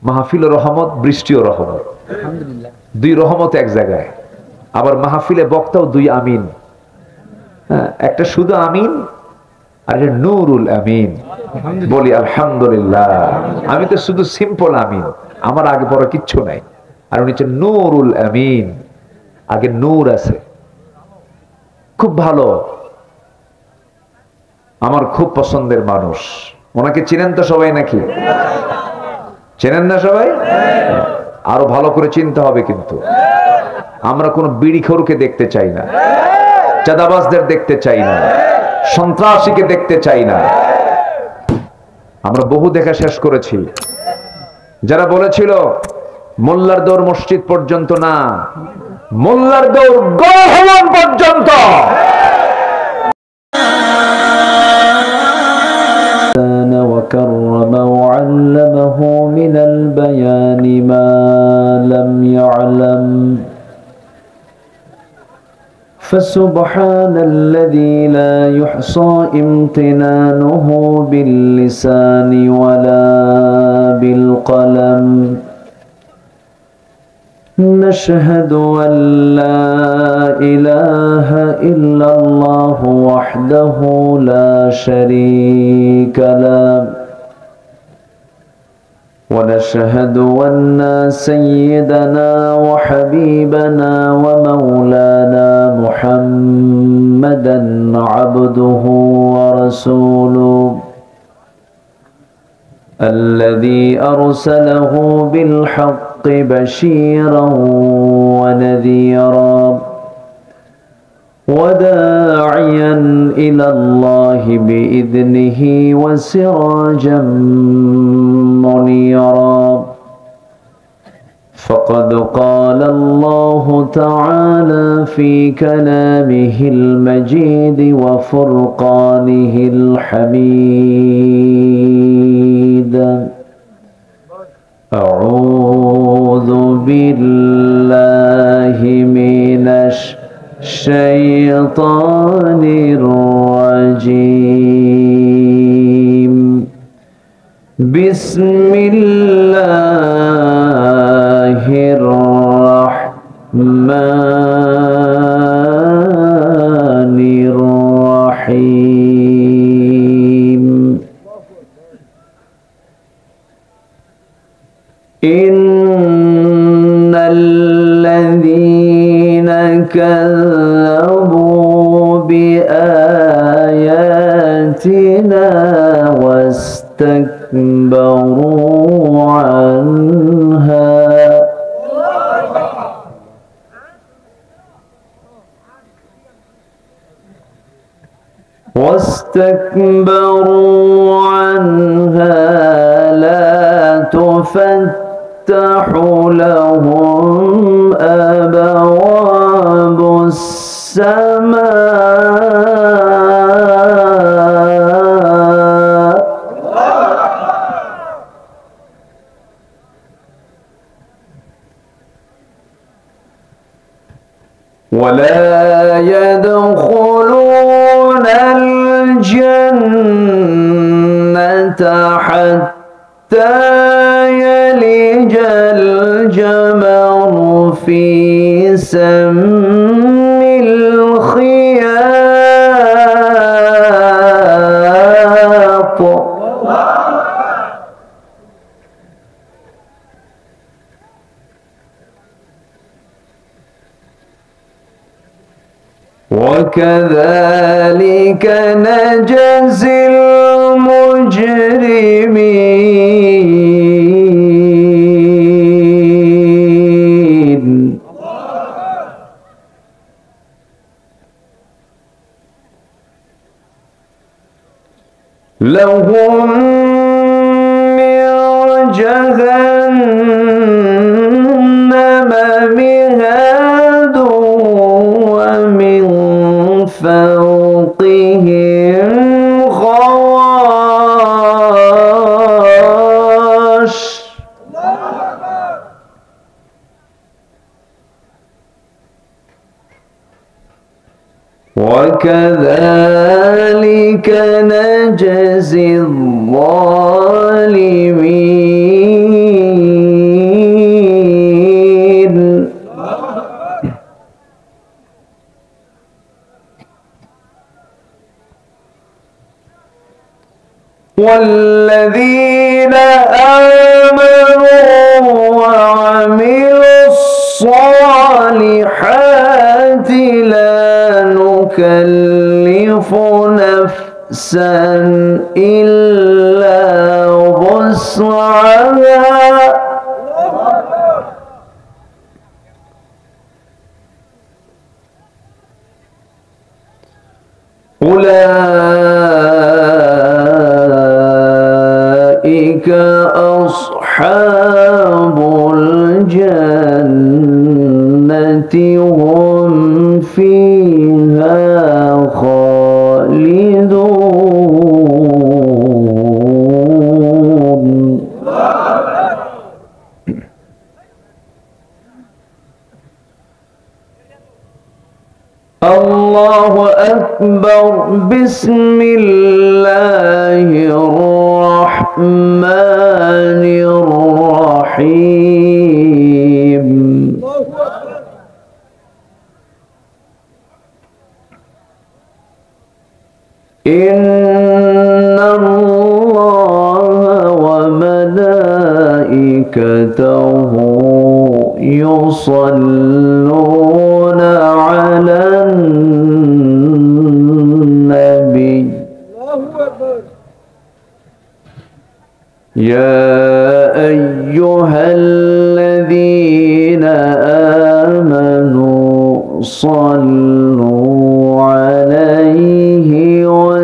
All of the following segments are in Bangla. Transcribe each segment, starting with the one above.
মাহফিল রহমত, বৃষ্টিও রহমত, আলহামদুলিল্লাহ। দুই রহমত এক জায়গায়। আবার মাহফিলে বক্তাও দুই আমিন। হ্যাঁ, একটা শুধু আমিন আর একটা নূরুল আমিন। বলি আলহামদুলিল্লাহ। আমি তো শুধু সিম্পল আমিন, আমার আগে পরে কিচ্ছু নাই। আর উনি হচ্ছেন নূরুল আমিন, আগে নূর আছে। খুব ভালো, আমার খুব পছন্দের মানুষ। ওনাকে চিনেন তো সবাই নাকি? চেনেন না সবাই? আরো ভালো করে চিনতে হবে কিন্তু। আমরা কোন বিড়িখোরকে দেখতে চাই না, চাঁদাবাজদের দেখতে চাই না, সন্ত্রাসীকে দেখতে চাই না। আমরা বহু দেখা শেষ করেছি। যারা বলেছিল মোল্লার দৌড় মসজিদ পর্যন্ত না, মোল্লার দৌড় গণভবন পর্যন্ত। وكرم وعلمه من البيان ما لم يعلم فسبحان الذي لا يحصى امتنانه باللسان ولا بالقلم نشهد أن لا إله إلا الله وحده لا شريك له ونشهد أن سيدنا وحبيبنا ومولانا محمدا عبده ورسوله الذي أرسله بالحق بشيرا ونذيرا وداعيا إلى الله بإذنه وسراجا منيرا فقد قال الله تعالى في كلامه المجيد وفرقانه الحميد أعوذ بالله من الشيطان الرجيم بسم الله الرحمن الرحيم إن الذين كذبوا بآياتنا واستكبروا عنها لا تفتح لهم أبواب السماء ولا يدخلون الجنة حتى يلج الجمر في سم الخياط وكذلك نجزي المجرمين لهم من جهنم مهاد ومن فوقهم غواش وكذلك نجزي الظالمين والذين آمنوا وعملوا الصالحات لا نكلف نفسا إلا وسعها أولئك أصحاب الجنة هم فيها خالدون. الله أكبر. بسم الله الرحمن الرحيم. إن الله وملائكته يصلون على النبي يا أيها الذين آمنوا صلوا عليه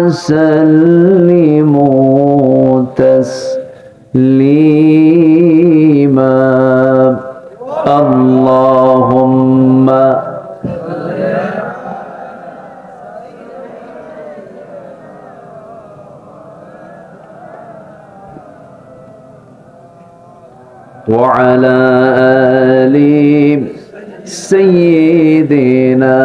وسلموا تسليما. اللهم وعلى آل سيدنا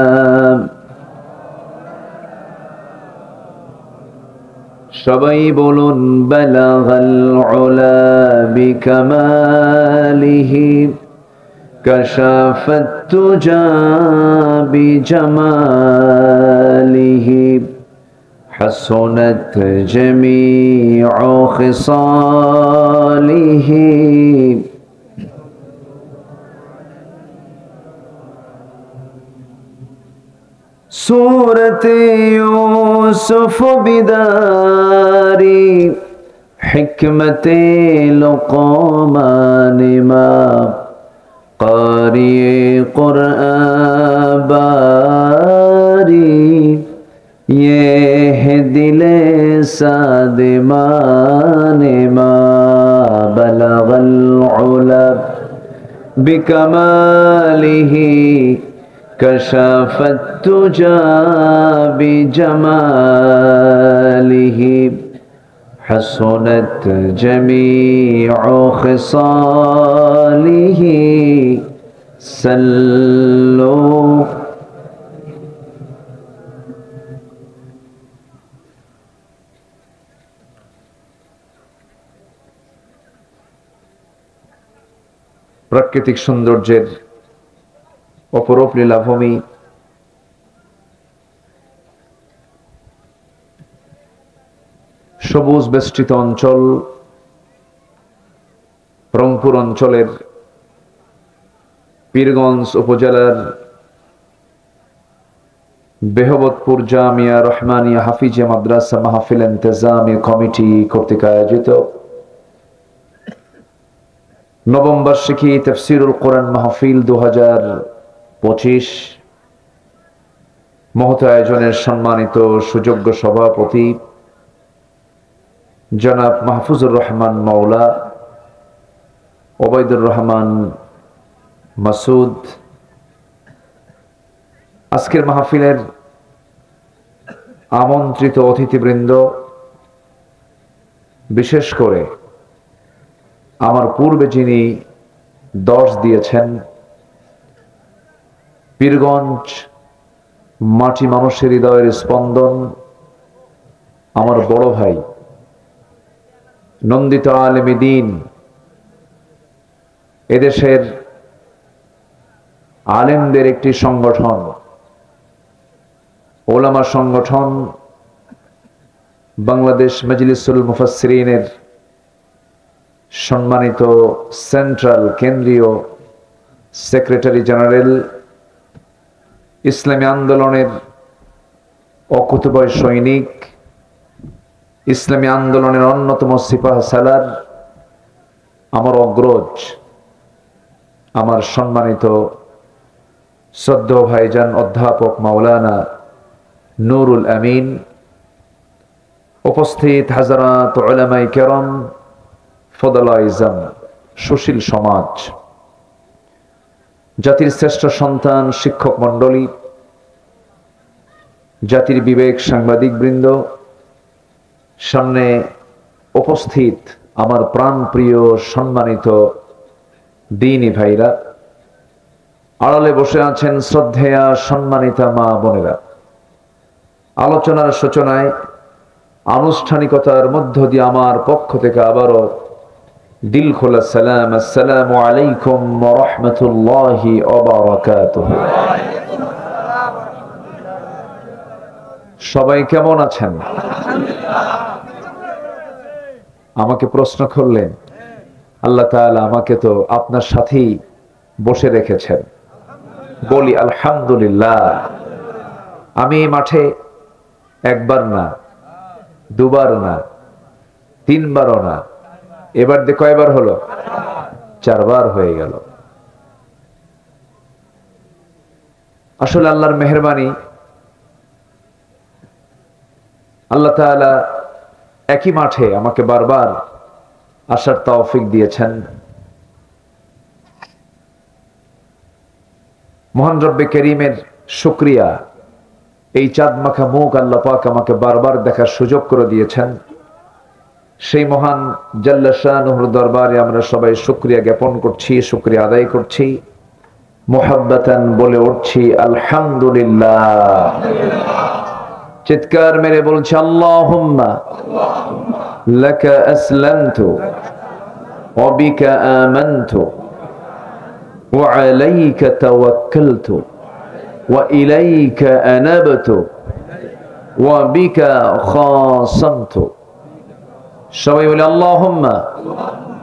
সবাই বলুন বালাগাল উলা বিকামালিহি কাশাফাত তুজা বিজামালিহি হাসনাত জামিউ খিসালিহি सूरत यूसुफ बिदारी हिकमत लुक़मान मा क़ारी क़ुरआन बारी ये है दिले सादिमान मा बलगल उला बिकमालिही कशफत तुजा बिजमालिही हसनत जमीउ खिसालिही सल्लु। प्राकृतिक सौंदर्येर অপরূপ লীলাভূমি সবুজ বেষ্টিত অঞ্চল রংপুর অঞ্চলের পীরগঞ্জ উপজেলার বেহবতপুর জামিয়া রহমানিয়া হাফিজিয়া মাদ্রাসা মাহফিল ইন্তেজামি কমিটি কর্তৃক আয়োজিত নবম বার্ষিকী তাফসীরুল কোরআন মাহফিল 2025 মহৎ আয়োজনের সম্মানিত সুযোগ্য সভাপতি জনাব মাহফুজুর রহমান মাওলা, ওবায়দুর রহমান মাসুদ, আজকের মাহফিলের আমন্ত্রিত অতিথিবৃন্দ, বিশেষ করে আমার পূর্বে যিনি দর্শ দিয়েছেন, পীরগঞ্জ মাটি মানুষের হৃদয়ের স্পন্দন, আমার বড় ভাই নন্দিত আলেমে দ্বীন, এদেশের আলেমদের একটি সংগঠন, ওলামা সংগঠন বাংলাদেশ মজলিসুল মুফাসসিরিনের সম্মানিত সেন্ট্রাল কেন্দ্রীয় সেক্রেটারি জেনারেল, ইসলামী আন্দোলনের অকুতোভয় সৈনিক, ইসলামী আন্দোলনের অন্যতম সিপাহ সালার, আমার অগ্রজ, আমার সম্মানিত শ্রদ্ধেয় ভাইজান অধ্যাপক মাওলানা নুরুল আমিন, উপস্থিত হাজারাত উলামায়ে কেরাম, ফদলায়ে ইজম, সুশীল সমাজ, জাতির শ্রেষ্ঠ সন্তান শিক্ষক মণ্ডলী, জাতির বিবেক সাংবাদিক বৃন্দ, সামনে উপস্থিত আমার প্রাণপ্রিয় সম্মানিত দ্বীনী ভাইরা, আড়ালে বসে আছেন শ্রদ্ধেয়া সম্মানিতা মা বোনেরা। আলোচনার সূচনায় আনুষ্ঠানিকতার মধ্য দিয়ে আমার পক্ষ থেকে আবারও দিল খোলা সালাম, আসসালামু আলাইকুম ওয়া রাহমাতুল্লাহি ওয়া বারাকাতুহু। সবাই কেমন আছেন? আমাকে প্রশ্ন করলেন, আল্লাহ তাআলা আমাকে তো আপনার সাথেই বসে রেখেছেন। বলি আলহামদুলিল্লাহ। আমি এই মাঠে একবার না, দুবার না, তিনবারও না, এবার দিয়ে কয়বার হলো? 4 বার হয়ে গেল। আসলে আল্লাহর মেহেরবানি, আল্লাহ তাআলা একই মাঠে আমাকে বারবার আসার তৌফিক দিয়েছেন। মহান রব্বে করিমের শুকরিয়া, এই চাঁদ মাখা মুখ আল্লাহ পাক আমাকে বারবার দেখার সুযোগ করে দিয়েছেন। সেই মহান জাল্লা শানুহুর দরবারে আমরা সবাই শুকরিয়া জ্ঞাপন করছি, শুকরিয়া আদায় করছি, মুহাব্বাতান বলে উঠছি আলহামদুলিল্লাহ। চিৎকার মেরে বলছি আল্লাহুম্মা লাকা আসলামতু ওয়া বিকা আমানতু ওয়া আলাইকা তাওয়াক্কালতু ওয়া ইলাইকা আনাবতু ওয়া বিকা খাসামতু। সবাই বলে আল্লাহুম্মা,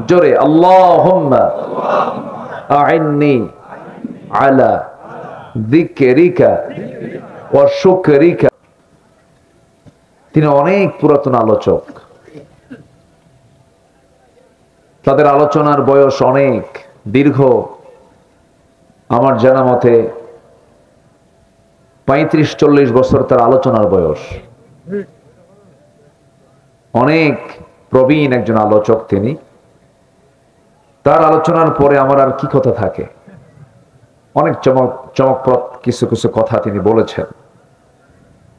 জোরে আল্লাহুম্মা আইন্নি আলা যিকরিকা ওয়া শুকরিকা। তিনি অনেক পুরাতন আলোচক, তাদের আলোচনার বয়স অনেক দীর্ঘ। আমার জানা মতে 35-40 বছর তার আলোচনার বয়স। অনেক প্রবীণ একজন আলোচক তিনি। তার আলোচনার পরে আমার আর কি কথা থাকে? অনেক চমকপ্রদ কিছু কিছু কথা তিনি বলেছেন,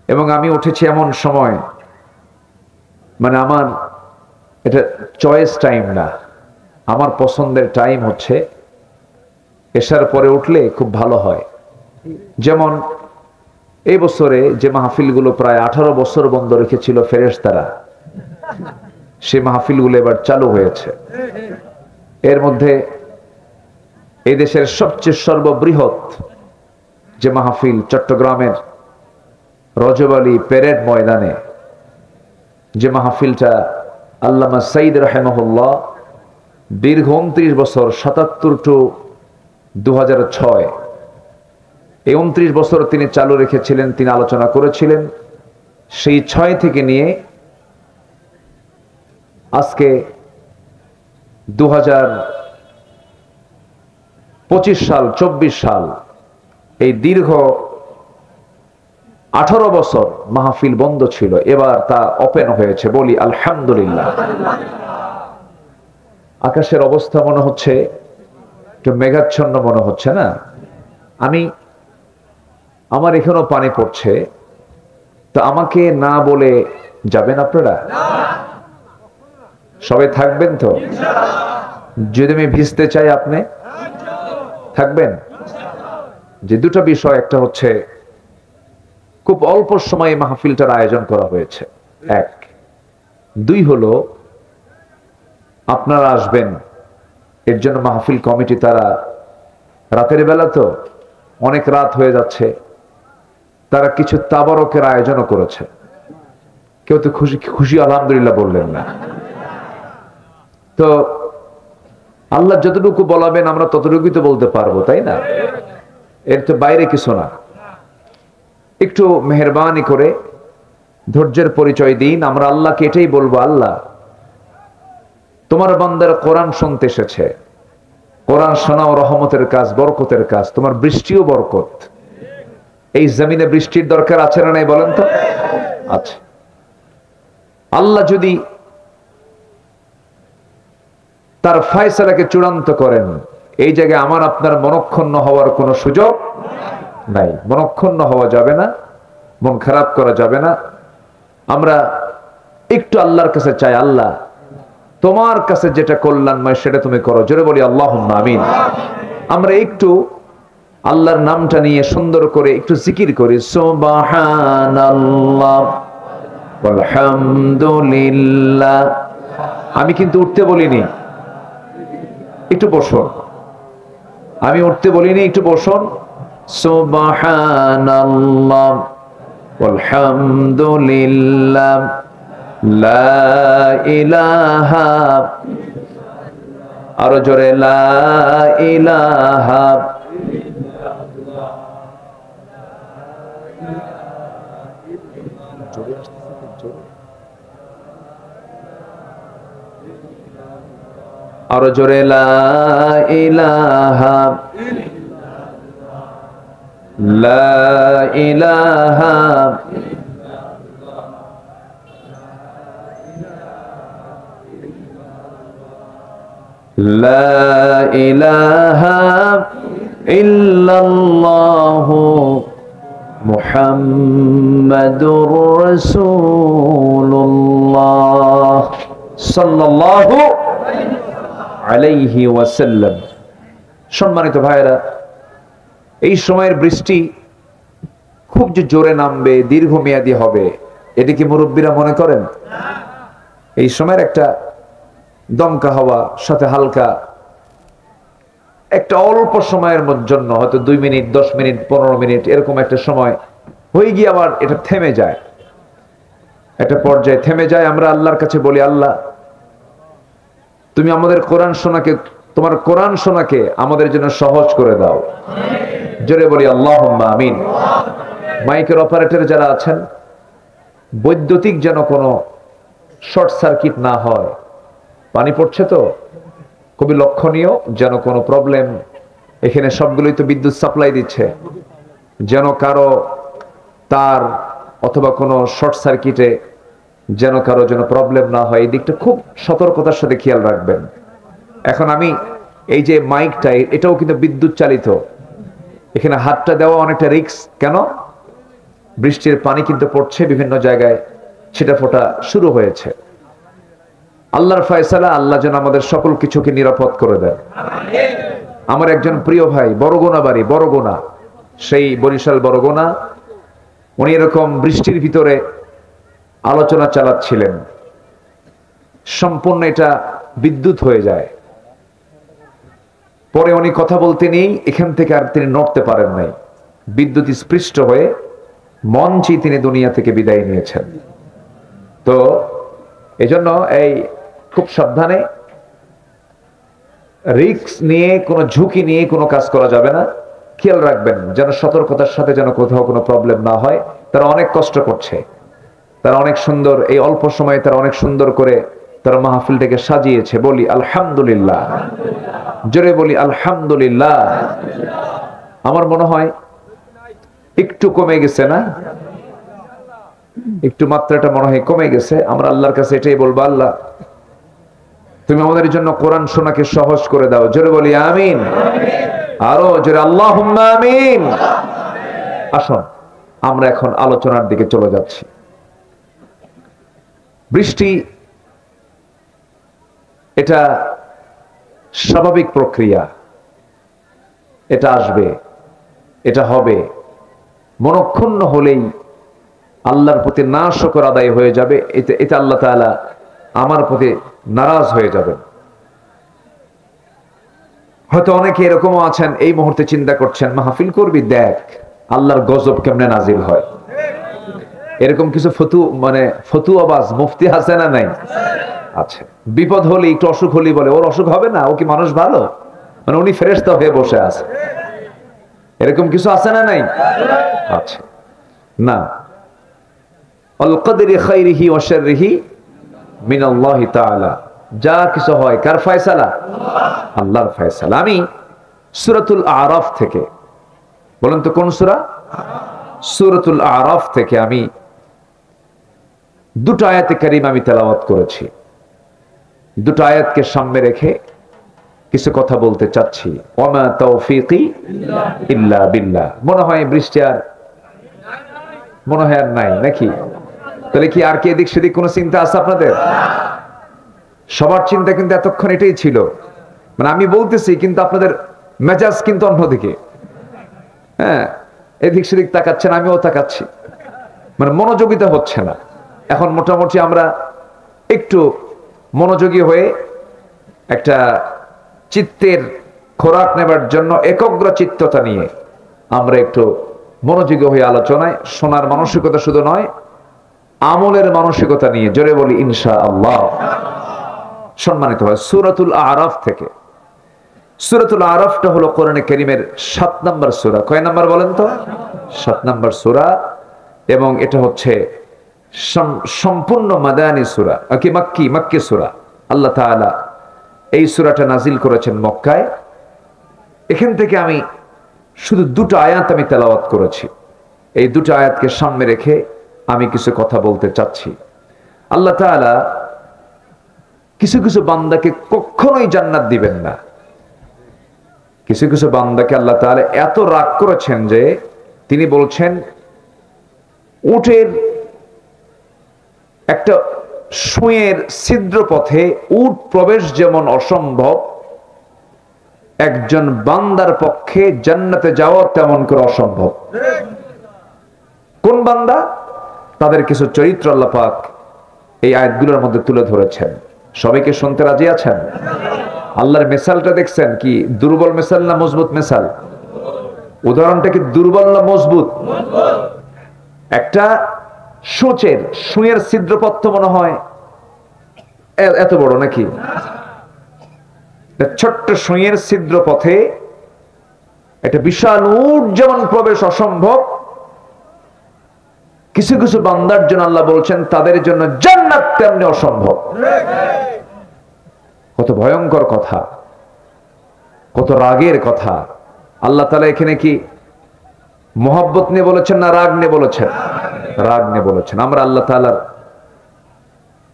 এবং আমি উঠেছি এমন সময়, মানে আমার এটা চয়েস টাইম না, আমার পছন্দের টাইম হচ্ছে এশার পরে উঠলে খুব ভালো হয়। যেমন এই বছরে যে মাহফিলগুলো প্রায় 18 বছর বন্ধ রেখেছিল ফেরেশতারা, সে মাহফিলগুলো এবার চালু হয়েছে। এর মধ্যে এই দেশের সবচেয়ে সর্ববৃহৎ যে মাহফিল, চট্টগ্রামের রজব আলী প্যারেড ময়দানে যে মাহফিলটা আল্লামা সাইদ রাহিমাহুল্লাহ দীর্ঘ 29 বছর, 77 টু 2006, এই 29 বছর তিনি চালু রেখেছিলেন, তিনি আলোচনা করেছিলেন। সেই 6 থেকে নিয়ে আজকে 2025 সাল, 24 সাল, এই দীর্ঘ 18 বছর মাহফিল বন্ধ ছিল, এবার তা ওপেন হয়েছে। বলি আলহামদুলিল্লাহ। আকাশের অবস্থা মনে হচ্ছে একটু মেঘাচ্ছন্ন মনে হচ্ছে না? আমার এখানেও পানি পড়ছে, তো আমাকে না বলে যাবেন আপনারা? সবাই থাকবেন তো? যদি আমি ভিজতে চাই আপনি থাকবেন? যে দুটো বিষয়, একটা হচ্ছে খুব অল্প সময়ে মাহফিলটার আয়োজন করা হয়েছে, 1। 2 হলো আপনারা আসবেন, এর জন্য মাহফিল কমিটি তারা রাতের বেলা তো অনেক রাত হয়ে যাচ্ছে, তারা কিছু তাবারকের আয়োজনও করেছে। কেউ তো খুশি খুশি আলহামদুলিল্লাহ বললেন না। তো আল্লাহ যতটুকু বলাবেন আমরা ততটুকুই তো বলতে পারবো, তাই না? এর তো বাইরে কিছু না। একটু মেহেরবানি করে ধৈর্যের পরিচয় দিন। আমরা আল্লাহকে এটাই বলবো, আল্লাহ তোমার বান্দার কোরআন শুনতে এসেছে, কোরআন শোনাও রহমতের কাজ, বরকতের কাজ, তোমার বৃষ্টিও বরকত। এই জমিনে বৃষ্টির দরকার আছে না নাই বলেন তো? আছে। আল্লাহ যদি তার ফয়সালাকে চূড়ান্ত করেন, এই জায়গায় আমার আপনার মনক্ষুণ্ণ হওয়ার কোনো সুযোগ নাই। মনক্ষুণ্ণ হওয়া যাবে না, মন খারাপ করা যাবে না। আমরা একটু আল্লাহর কাছে চাই, আল্লাহ তোমার কাছে যেটা কল্যাণময় সেটা তুমি করো। জোরে বলি আল্লাহুম্মা আমিন। আমরা একটু আল্লাহর নামটা নিয়ে সুন্দর করে একটু জিকির করি, সুবহানাল্লাহ আলহামদুলিল্লাহ। আমি কিন্তু উঠতে বলিনি, একটু বসুন। আমি উঠতে বলিনি, একটু বসুন। সুবহানাল্লাহ আলহামদুলিল্লাহ লা ইলাহা, আরো জোরে লা ইলাহা আরো জোরে লা ইলাহা লা ইলাহা লা ইলাহা ইল্লাল্লাহু মুহাম্মাদুর রাসূলুল্লাহ সাল্লাল্লাহু আলাইহি ওয়াসাল্লাম। সম্মানিত ভাইরা, এই সময়ের বৃষ্টি খুব যে জোরে নামবে, দীর্ঘমেয়াদী হবে, এটা কি মুরব্বীরা মনে করেন? এই সময়ের একটা দমকা হাওয়া সাথে হালকা একটা অল্প সময়ের জন্য, হয়তো 2 মিনিট 10 মিনিট 15 মিনিট এরকম একটা সময় হয়ে গিয়ে আবার এটা থেমে যায়, একটা পর্যায়ে থেমে যায়। আমরা আল্লাহর কাছে বলি, আল্লাহ তুমি আমাদের কোরআন শোনাকে, তোমার কোরআন শোনাকে আমাদের জন্য সহজ করে দাও। জোরে বলি আল্লাহুম্মা আমিন। মাইকের অপারেটর যারা আছেন, বৈদ্যুতিক যেন কোনো শর্ট সার্কিট না হয়। পানি পড়ছে তো, খুবই লক্ষণীয় যেন কোনো প্রবলেম, এখানে সবগুলোই তো বিদ্যুৎ সাপ্লাই দিচ্ছে, যেন কারো তার অথবা কোনো শর্ট সার্কিটে যেন কারো যেন প্রবলেম না হয়, এই দিকটা খুব সতর্কতার সাথে খেয়াল রাখবেন। এখন আমি এই যে মাইকটা, এটাও কিন্তু বিদ্যুৎ চালিত, এখানে হাতটা দেওয়া অনেকটা রিস্ক। কেন? বৃষ্টির পানি কিন্তু পড়ছে বিভিন্ন জায়গায়, ছিটা ফোটা শুরু হয়েছে। আল্লাহর ফয়সালা, আল্লাহ যেন আমাদের সকল কিছুকে নিরাপদ করে দেন। আমার একজন প্রিয় ভাই, বরগুনা বাড়ি, বরগুনা, সেই বরিশাল বরগুনা, উনি এরকম বৃষ্টির ভিতরে আলোচনা চালাচ্ছিলেন, সম্পূর্ণ এটা বিদ্যুৎ হয়ে যায়। পরে উনি কথা বলতে নেই, এখান থেকে আর তিনি নড়তে পারেন নাই, বিদ্যুৎ স্পৃষ্ট হয়ে মঞ্চে তিনি দুনিয়া থেকে বিদায় নিয়েছেন। তো এজন্য এই খুব সাবধানে, রিস্ক নিয়ে, কোনো ঝুঁকি নিয়ে কোনো কাজ করা যাবে না। খেয়াল রাখবেন যেন সতর্কতার সাথে যেন কোথাও কোনো প্রবলেম না হয়। তারা অনেক কষ্ট করছে, তারা অনেক সুন্দর, এই অল্প সময়ে তারা অনেক সুন্দর করে তারা মাহফিলটাকে সাজিয়েছে। বলি আলহামদুলিল্লাহ, জোরে বলি আলহামদুলিল্লাহ। আমার মনে হয় একটু কমে গেছে না, একটু মাত্রাটা মনে হয় কমে গেছে। আমরা আল্লাহর কাছে এটাই বলবো, আল্লাহ তুমি আমাদের জন্য কোরআন শোনাকে সহজ করে দাও। জোরে বলি আমিন, আরো জোরে আল্লাহুম্মা আমিন। আসুন আমরা এখন আলোচনার দিকে চলে যাচ্ছি। বৃষ্টি এটা স্বাভাবিক প্রক্রিয়া, এটা আসবে, এটা হবে। মনক্ষুণ্ণ হলেই আল্লাহর প্রতি না শুকর আদায় হয়ে যাবে, এতে আল্লাহ তাআলা আমার প্রতি নারাজ হয়ে যাবেন। হয়তো অনেকে এরকমও আছেন, এই মুহূর্তে চিন্তা করছেন, মাহফিল করবি, দেখ আল্লাহর গজব কেমনে নাজিল হয়। এরকম কিছু ফতুয়াবাজ মুফতি আছে না নাই? আচ্ছা, বিপদ হলে একটু অসুখ হলে বলে ওর অসুখ হবে না, ও কি মানুষ ভালো, মানে উনি ফেরেশতা হয়ে বসে আছে, এরকম কিছু আছে না নাই? আচ্ছা না, আল কদরি খাইরিহি ওয়া শাররিহি মিনাল্লাহি তাআলা, যা কিছু হয় কার ফয়সালা? আল্লাহর ফয়সালা। আমি সূরাতুল আরাফ থেকে, বলেন তো কোন সূরা? সূরাতুল আরাফ থেকে আমি দুটো আয়াতে কারিমা আমি তেলাওয়াত করেছি। দুটো আয়াতকে সামনে রেখে কিছু কথা বলতে চাচ্ছি। ওয়ামা তাওফীকি ইল্লা বিল্লাহ। মনে হয় বৃষ্টি আর নাই নাকি? তাহলে কি আর কি এদিক সেদিক কোনো চিন্তা আছে আপনাদের? সবার চিন্তা কিন্তু এতক্ষণ এটাই ছিল, মানে আমি বলতেছি কিন্তু আপনাদের মেজাজ কিন্তু অন্যদিকে। হ্যাঁ, এদিক সেদিক তাকাচ্ছেন, আমিও তাকাচ্ছি, মানে মনোযোগিতা হচ্ছে না। এখন মোটামুটি আমরা একটু মনোযোগী হয়ে একটা চিত্তের খোরাক নেবার জন্য একগ্র চিত্ততা নিয়ে আমরা একটু মনোযোগী হয়ে আলোচনায় শোনার মানসিকতা শুধু নয়, আমলের মানসিকতা নিয়ে জোরে বলি ইনশাআল্লাহ সম্মানিত হয়। সূরাতুল আরাফ থেকে। সূরাতুল আরাফটা হলো কোরআনে কারীমের ৭ নম্বর সূরা। কয় নাম্বার বলেন তো? ৭ নম্বর সূরা। এবং এটা হচ্ছে সম্পূর্ণ মাদানী সূরা, মাক্কি সূরা। আল্লাহ তাআলা এই সূরাটা নাজিল করেছেন মক্কায়। এখান থেকে আমি শুধু দুটো আয়াত আমি তেলাওয়াত করেছি। এই দুটো আয়াতকে সামনে রেখে আমি কিছু কথা বলতে চাচ্ছি। আল্লাহ তাআলা কিছু কিছু বান্দাকে কখনোই জান্নাত দিবেন না। কিছু কিছু বান্দাকে আল্লাহ তাআলা এত রাগ করেছেন যে তিনি বলছেন উটের একটা সুঁয়ের ছিদ্র পথে উট প্রবেশ যেমন অসম্ভব, একজন বান্দার পক্ষে জান্নাতে যাওয়া তেমন করে অসম্ভব। কোন বান্দা? তাদের কিছু চরিত্র আল্লাহ পাক এই আয়াতগুলোর মধ্যে তুলে ধরেছেন। সবাইকে শুনতে রাজি আছেন? আল্লাহর মিসালটা দেখছেন কি দুর্বল মিসাল না মজবুত মিসাল? উদাহরণটা কি দুর্বল না মজবুত? একটা সুঁয়ের ছিদ্রপথ মনে হয় এত বড় নাকি? ছোট্ট সুঁয়ের ছিদ্র পথে একটা বিশাল উট যেমন প্রবেশ অসম্ভব, কিছু কিছু বান্দার জন্য আল্লাহ বলছেন তাদের জন্য জান্নাত তেমনি অসম্ভব। কত ভয়ঙ্কর কথা, কত রাগের কথা। আল্লাহ তাআলা এখানে কি মহব্বত নিয়ে বলেছেন না রাগ নিয়ে বলেছেন? রাগ নিয়ে বলেছেন। আমরা আল্লাহ তাআলার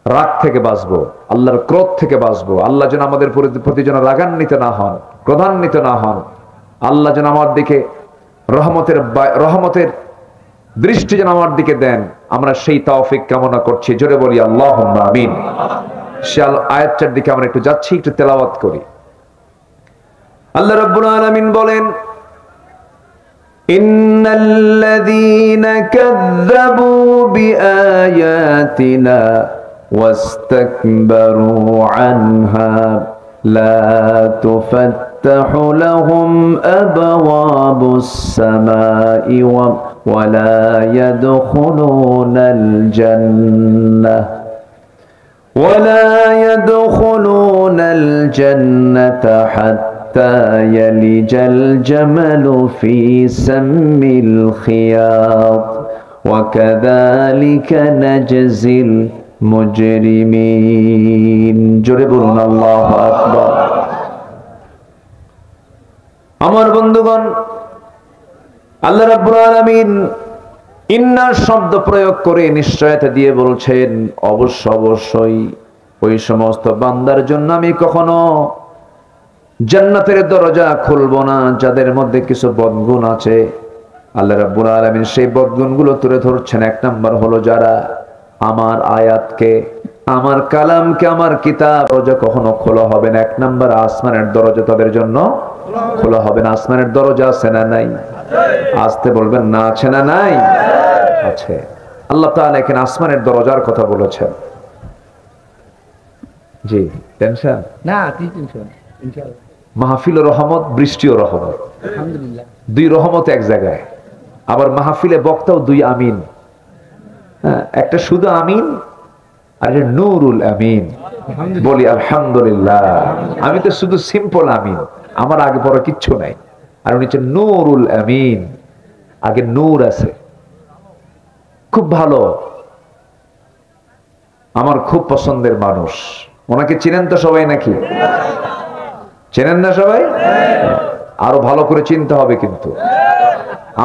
রাগ থেকে বাঁচবো, আল্লাহর ক্রোধ থেকে বাঁচবো। আল্লাহ যেন আমাদের প্রতি যেন রাগান্বিত না হন, ক্রোধান্বিত না হন। আল্লাহ যেন আমার দিকে রহমতের দৃষ্টি যেন আমার দিকে দেন, আমরা সেই তৌফিক কামনা করছি। জোরে বলি আল্লাহুম্মা আমিন। সে আয়াতটার দিকে আমরা একটু যাচ্ছি, একটু তেলাওয়াত করি। আল্লাহ রাব্বুল আলামিন বলেন, ইন্নাল্লাযীনা কাযযাবু বিআয়াতিনা ওয়াস্তাকবারু আনহা লা তুফাত্তাহু লাহুম আবওয়াবুস সামাই ওয়া লা ইয়াদখুলুনাল জান্নাহ ولا يدخلون الجنة حتى يلج الجمل في سم الخياط وكذلك نجزي المجرمين جربنا الله أكبر আমার বন্ধুগণ, আল্লাহ রাব্বুল আলামিন ইন্নার শব্দ প্রয়োগ করে নিশ্চয়তা দিয়ে বলছেন অবশ্যই ওই সমস্ত বান্দার জন্য আমি কখনো জান্নাতের দরজা খুলবো না যাদের মধ্যে কিছু বদগুণ আছে। আল্লাহ রাব্বুল আলামিন সেই বদগুণগুলো তুলে ধরছেন। এক নাম্বার হলো যারা আমার আয়াতকে, আমার কালামকে, আমার কিতাব দরজা কখনো খোলা হবে না। এক নাম্বার আসমানের দরজা তাদের জন্য খোলা হবে না। আসমানের দরজা আছে না নাই? আসতে বলবেন না, আছে না নাই? আছে। আল্লাহ তাআলা এখানে আসমানের দরজার কথা বলেছেন। জি, টেনশন না, কি টেনশন? ইনশাআল্লাহ মাহফিল রহমত, বৃষ্টিও রহমত, আলহামদুলিল্লাহ। দুই রহমত এক জায়গায়। আবার মাহফিলে বক্তাও দুই আমিন। হ্যাঁ, একটা শুধু আমিন আর একটা নূরুল আমিন। বলি আলহামদুলিল্লাহ। আমি তো শুধু সিম্পল আমিন, আমার আগে পরে কিচ্ছু নাই। আর উনি হচ্ছে নূরুল আমিন, আগে নূর আছে। খুব ভালো, আমার খুব পছন্দের মানুষ। ওনাকে চিনেন তো সবাই নাকি? চেনেন না সবাই? আরো ভালো করে চিনতে হবে কিন্তু।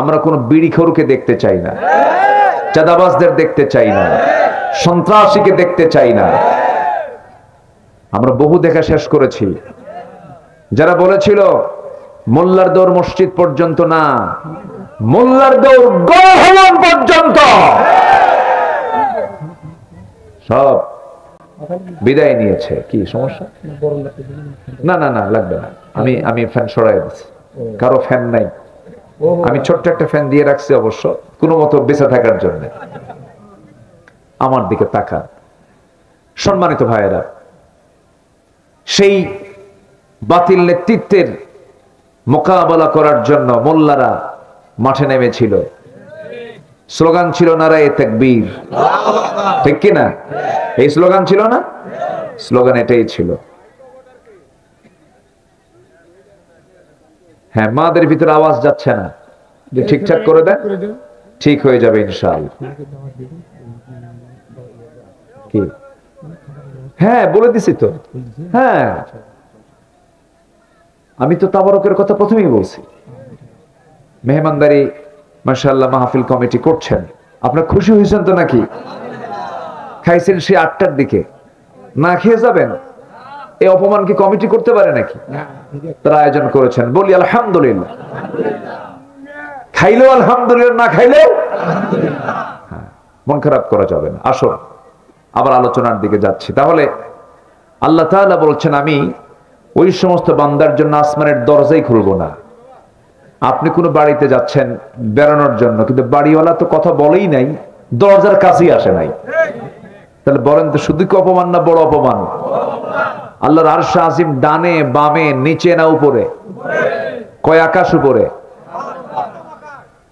আমরা কোন বিড়িখোরকে দেখতে চাই না, চাঁদাবাজদের দেখতে চাই না, সন্ত্রাসীকে দেখতে চাই না। আমরা বহু দেখা শেষ করেছি। যারা বলেছিল মোল্লার দৌড় মসজিদ পর্যন্ত না, মোল্লার দৌড় গণভবন পর্যন্ত, সব বিদায় নিয়েছে। কি সমস্যা? না না না, লাগবে না। আমি ফ্যান সরাই দিচ্ছি, কারো ফ্যান নাই। আমি ছোট্ট একটা ফ্যান দিয়ে রাখছি অবশ্য, কোনো মতো বেঁচে থাকার জন্য। আমার দিকে তাকান সম্মানিত ভাইয়েরা। সেই বাতিল নেতৃত্বের মোকাবেলা করার জন্য মোল্লারা মাঠে নেমেছিল। স্লোগান ছিল নারায়ে তাকবীর, ঠিক কিনা? এই স্লোগান ছিল না? স্লোগান এটাই ছিল। হ্যাঁ, মাদের ভিতরে আওয়াজ যাচ্ছে না, ঠিকঠাক করে দেন, ঠিক হয়ে যাবে ইনশাআল্লাহ। কি? হ্যাঁ, বলে দিছি তো। হ্যাঁ, আমি তো তাবারকের কথা প্রথমেই বলছি। মেহমানদারি মাশাআল্লাহ মাহফিল কমিটি করছেন, আপনারা খুশি হয়েছেন তো নাকি? খাইছেন সে 8টার দিকে, না খেয়ে যাবেন? এই অপমান কি কমিটি করতে পারে নাকি? তারা আয়োজন করেছেন, বলি আলহামদুলিল্লাহ। খাইলেও আলহামদুলিল্লাহ, না খাইলেও মন খারাপ করা যাবে না। আসো আবার আলোচনার দিকে যাচ্ছি। তাহলে আল্লাহ তাআলা বলছেন, আমি ওই সমস্ত বান্দার জন্য আসমানের দরজাই খুলবো না। আপনি কোনো বাড়িতে যাচ্ছেন বেড়ানোর জন্য, কিন্তু বাড়িওয়ালা তো কথা বলেই নাই, দরজার কাছেই আসে নাই। তাহলে বলেন তো, শুধু কি অপমান না বড় অপমান? আল্লাহর আরশ আজিম ডানে বামে নিচে না উপরে? কয় আকাশ উপরে?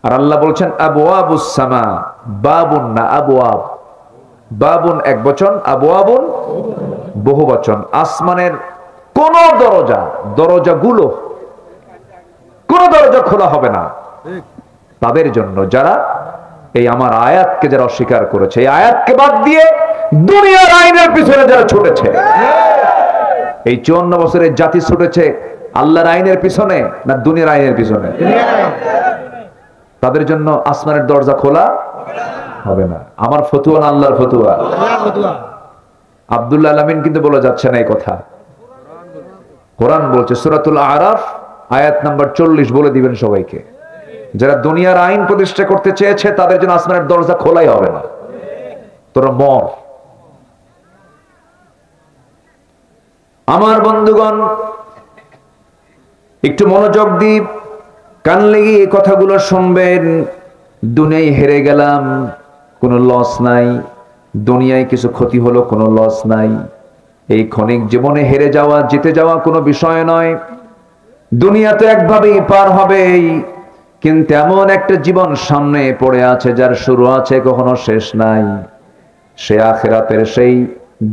আর আল্লাহ বলছেন আবওয়াবুস সামা, বাবুন না আবওয়াব। বাবুন এক বচন, আবওয়াবুন বহু বচন। আসমানের কোন দরজাগুলো কোন দরজা খোলা হবে না তাদের জন্য যারা এই আমার আয়াতকে যারা অস্বীকার করেছে, এই আয়াতকে বাদ দিয়ে দুনিয়ার আইনের পিছনে যারা ছুটেছে। এই 54 বছরের জাতি ছুটেছে আল্লাহর আইনের পিছনে না দুনিয়ার আইনের পিছনে? তাদের জন্য আসমানের দরজা খোলা হবে না। আমার ফতুয়া না আল্লাহর ফতুয়া? আব্দুল্লাহ আলামিন কিন্তু বলে যাচ্ছে না এই কথা, কোরআন বলছে। সূরাতুল আরাফ আয়াত নাম্বার 40 বলে দিবেন সবাইকে। যারা দুনিয়ার আইন প্রতিষ্ঠা করতে চেয়েছে তাদের জন্য আসমানের দরজা খোলাই হবে না। তোরা মর। আমার বন্ধুগণ, একটু মনোযোগ দিয়ে কান লেগে এই কথাগুলো শুনবেন। দুনিয়ায় হেরে গেলাম, কোনো লস নাই। দুনিয়ায় কিছু ক্ষতি হলো, কোনো লস নাই। এই ক্ষণিক জীবনে হেরে যাওয়া জিতে যাওয়া কোনো বিষয় নয়। দুনিয়া তো একভাবেই পার হবেই, কিন্তু এমন একটা জীবন সামনে পড়ে আছে যার শুরু আছে, কখনো শেষ নাই। সে আখিরাতের সেই